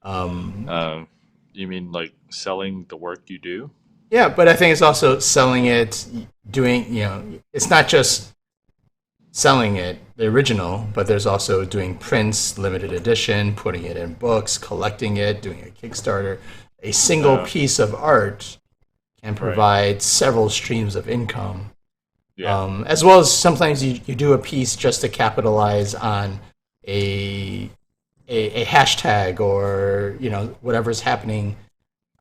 Um, Um, you mean like selling the work you do? yeah, but I think it's also selling it, doing it's not just selling it, the original, but there's also doing prints, limited edition, putting it in books, collecting it, doing a Kickstarter. A single Uh, piece of art can right. provide several streams of income, Yeah. as well as sometimes you do a piece just to capitalize on a, a hashtag or whatever's happening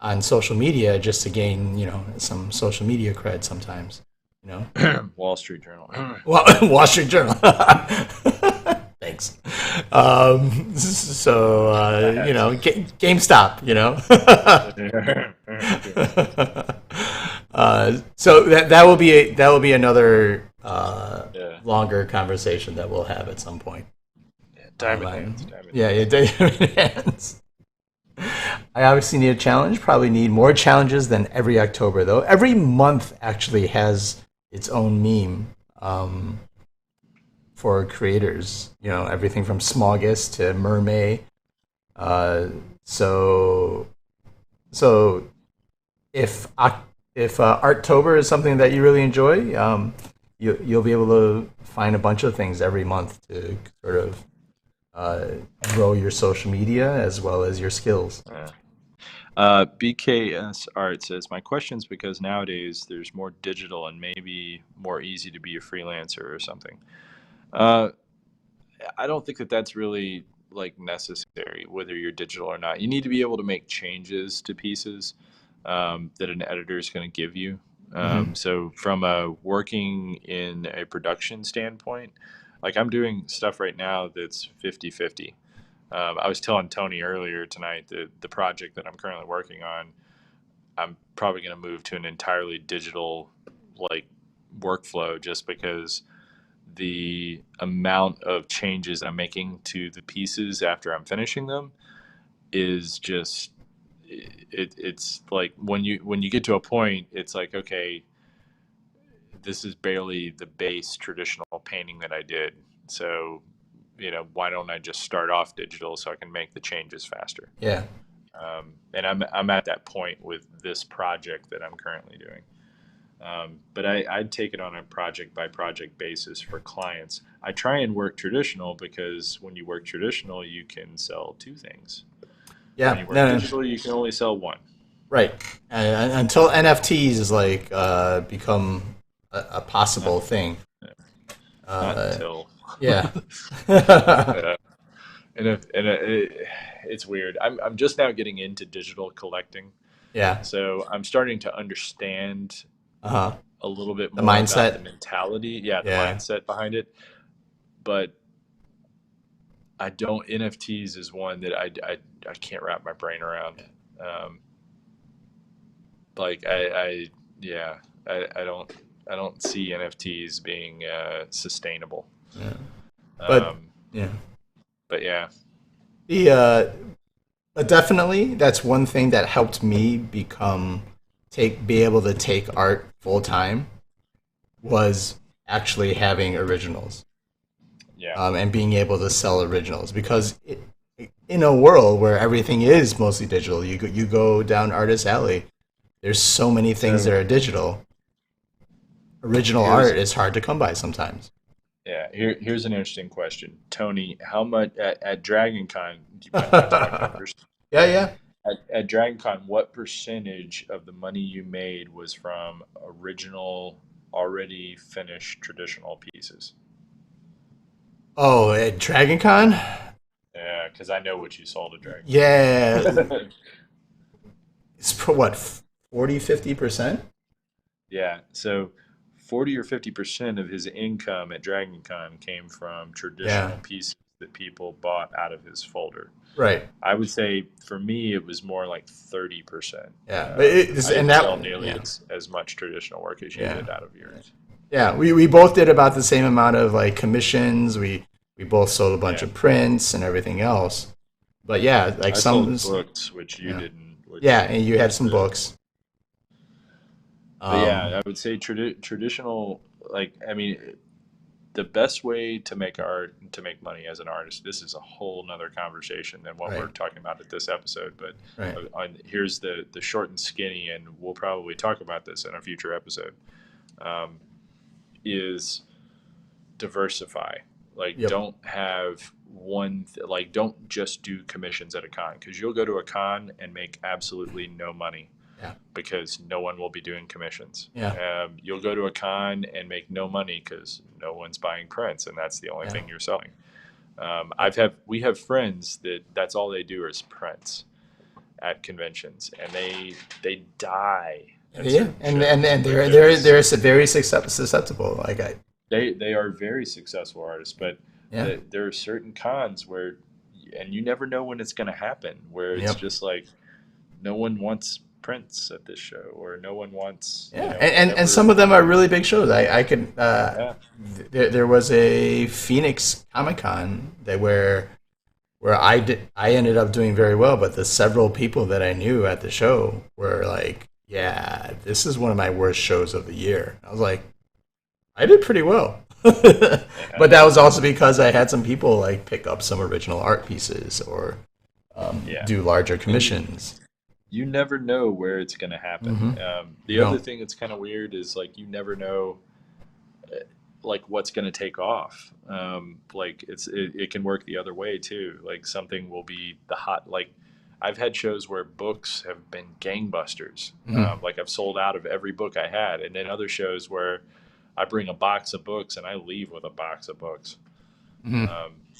on social media just to gain some social media cred sometimes. You know, Wall Street Journal. well, Wall Street Journal. Thanks. So GameStop. So that will be another Yeah. longer conversation that we'll have at some point. Yeah, diamond hands, diamond Yeah, hands. hands. I obviously need a challenge. Probably need more challenges than every October, though. Every month actually has its own meme for creators. You know, everything from Smogus to Mermaid. Uh, so, so if Artober is something that you really enjoy, you'll be able to find a bunch of things every month to sort of uh, grow your social media as well as your skills. Yeah. BKS Art says, my question is because nowadays there's more digital and maybe more easy to be a freelancer or something. Uh, I don't think that that's really like necessary, whether you're digital or not. You need to be able to make changes to pieces that an editor is going to give you. Hmm. So from a working in a production standpoint, like I'm doing stuff right now that's 50-50. I was telling Tony earlier tonight that the project that I'm currently working on, I'm probably going to move to an entirely digital like workflow just because the amount of changes I'm making to the pieces after I'm finishing them is just it's like when you get to a point, it's like, okay, this is barely the base traditional painting that I did. So, why don't I just start off digital so I can make the changes faster? Yeah. And I'm at that point with this project that I'm currently doing. But I'd take it on a project by project basis for clients. I try and work traditional because when you work traditional, you can sell two things. When Yeah. you work No, no. digital, you can only sell one. Right. Until NFTs is like become a Not, possible thing. not Uh, until. yeah. uh, it's weird. I'm just now getting into digital collecting, Yeah. so I'm starting to understand Uh huh. a little bit The more about the mindset. mentality, yeah, the Yeah. mindset behind it. But I don't. NFTs is one that I can't wrap my brain around. Um, like yeah, I don't see NFTs being sustainable. Yeah. But Um, yeah. but yeah, The but definitely that's one thing that helped me be able to take art full time was actually having originals, yeah, and being able to sell originals because in a world where everything is mostly digital, you go down artist alley. There's so many things that so are digital. Original here's art is hard to come by sometimes. here's an interesting question, Tony. How much at Dragon Con? Do you mind if I talk Yeah, numbers? yeah. At Dragon Con, what percentage of the money you made was from original, already finished traditional pieces? Oh, at Dragon Con? Yeah, because I know what you sold at Dragon Yeah, Con. it's for what, 40, 50%? Yeah, so 40 or 50% of his income at Dragon Con came from Yeah, traditional pieces that people bought out of his folder. right. I would say for me, it was more like 30%. Yeah, but I and didn't sell that, nearly yeah, as much traditional work as you yeah, did out of yours. yeah. We both did about the same amount of like commissions. We both sold a bunch Yeah. of prints and everything else. But yeah, like I some, sold books, which you yeah, didn't, yeah, which and you had was some books. but yeah, Um, I would say traditional, like, I mean, the best way to make art, to make money as an artist, this is a whole nother conversation than what we're right, talking about at this episode. But right. here's the short and skinny, and we'll probably talk about this in a future episode. Um, is diversify. Like, Yep. don't have like, don't just do commissions at a con because you'll go to a con and make absolutely no money Yeah, because no one will be doing commissions. yeah, You'll go to a con and make no money because no one's buying prints, and that's the only yeah. thing you're selling. We have friends that's all they do is prints at conventions, and they die at Yeah, certain and shows they're because very susceptible. Like I, they are very successful artists, but yeah, there are certain cons where, and you never know when it's going to happen, where it's yep, just like no one wants prints at this show, or no one wants, Yeah, and whatever. some of them are really big shows. I could Yeah. there was a Phoenix Comic Con that where I ended up doing very well, but the several people that I knew at the show were like, "Yeah, this is one of my worst shows of the year." I was like, "I did pretty well," Yeah. but that was also because I had some people like pick up some original art pieces or Yeah. do larger And you, commissions. you never know where it's going to happen. Hmm. The other No. thing that's kind of weird is like you never know like what's going to take off. Like it can work the other way too. Like something will be the hot. Like I've had shows where books have been gangbusters. Hmm. Like I've sold out of every book I had, and then other shows where I bring a box of books and I leave with a box of books. Hmm.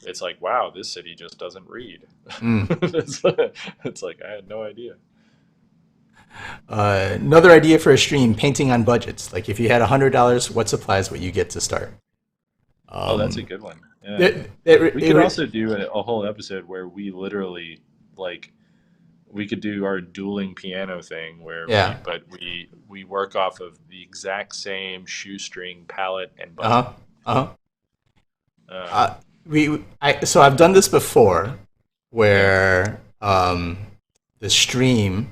It's like, wow, this city just doesn't read. Mm. It's like I had no idea. Another idea for a stream: painting on budgets. Like if you had $100, what supplies would you get to start? Oh, that's a Um, good one. Yeah. it, it, We could it, also do a whole episode where we literally like we could do our dueling piano thing where yeah. we work off of the exact same shoestring palette and Uh budget. huh. Uh huh. Um, So I've done this before, yeah. where the stream.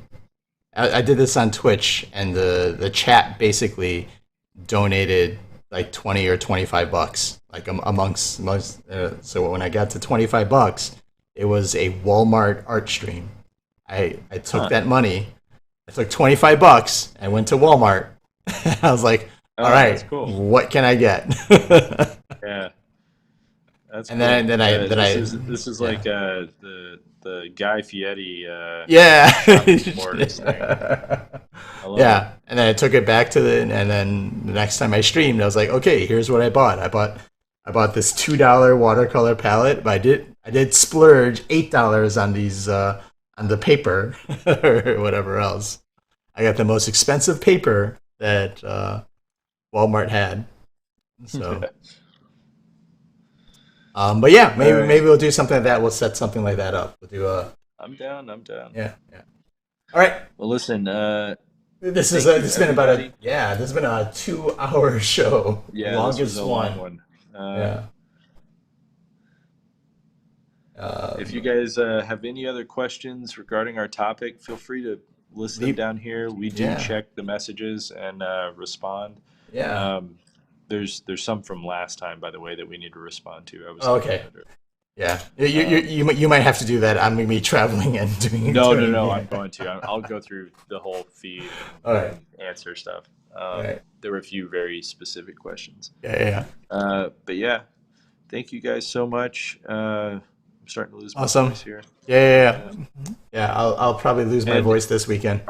I did this on Twitch, and the chat basically donated like 20 or $25, like amongst. So when I got to $25, it was a Walmart art stream. I took Huh. that money. I took $25 and went to Walmart. I was like, all Oh, that's right, cool. what can I get? Yeah, that's And then cool. then I then I This is yeah. like the Guy Fieri Yeah. shopping wars thing. I love it. Yeah. And then I took it back to and then the next time I streamed, I was like, okay, here's what I bought. I bought this $2 watercolor palette, but I did splurge $8 on these on the paper or whatever else. I got the most expensive paper that Walmart had. So but yeah, All maybe right, we'll do something like that. We'll set something like that up. We'll do a I'm down. I'm down. yeah, yeah. All right. Well, listen. This Thank you, has been about everybody. this has been a 2 hour show, Yeah, this was longest a long one. one. Yeah. If you Um, guys have any other questions regarding our topic, feel free to list them leave, down here. We do yeah, check the messages and respond. yeah. Um, there's some from last time, by the way, that we need to respond to. I was Oh, thinking okay. of it. Yeah. Um, You might have to do that. I'm gonna be traveling and no, no, doing no. yeah. I'm going to. I'll go through the whole feed All and, right. and answer stuff. All right. There were a few very specific questions. Yeah, yeah, yeah. But yeah, thank you guys so much. I'm starting to lose my Awesome. voice here. Yeah, yeah, Yeah. yeah. Yeah, I'll probably lose my And voice this weekend.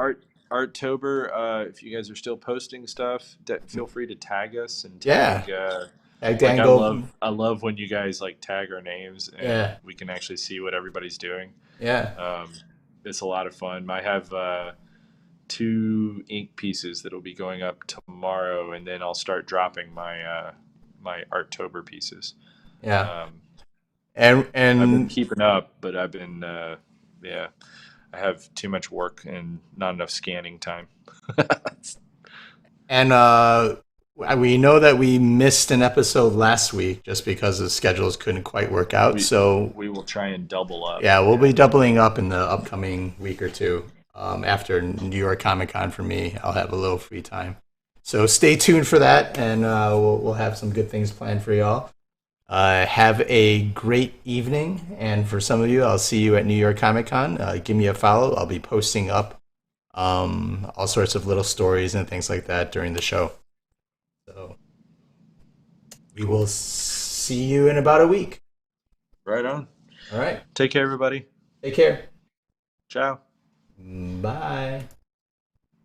Artober, if you guys are still posting stuff, feel free to tag us and Yeah. tag. Tag Like Dangle. I love when you guys like tag our names and Yeah. we can actually see what everybody's doing. Yeah. Um, it's a lot of fun. I have two ink pieces that'll be going up tomorrow, and then I'll start dropping my Artober pieces. Yeah. Um, And I've been and keeping up, but I've been yeah, I have too much work and not enough scanning time. And we know that we missed an episode last week just because the schedules couldn't quite work out. we So we will try and double up. yeah, we'll Yeah. be doubling up in the upcoming week or two. After New York Comic Con for me, I'll have a little free time. So stay tuned for that, and we'll have some good things planned for y'all. Have a great evening, and for some of you, I'll see you at New York Comic Con. Give me a follow. I'll be posting up all sorts of little stories and things like that during the show. So we Cool. will see you in about a week. Right on. All right. Take care, everybody. Take care. Ciao. Bye.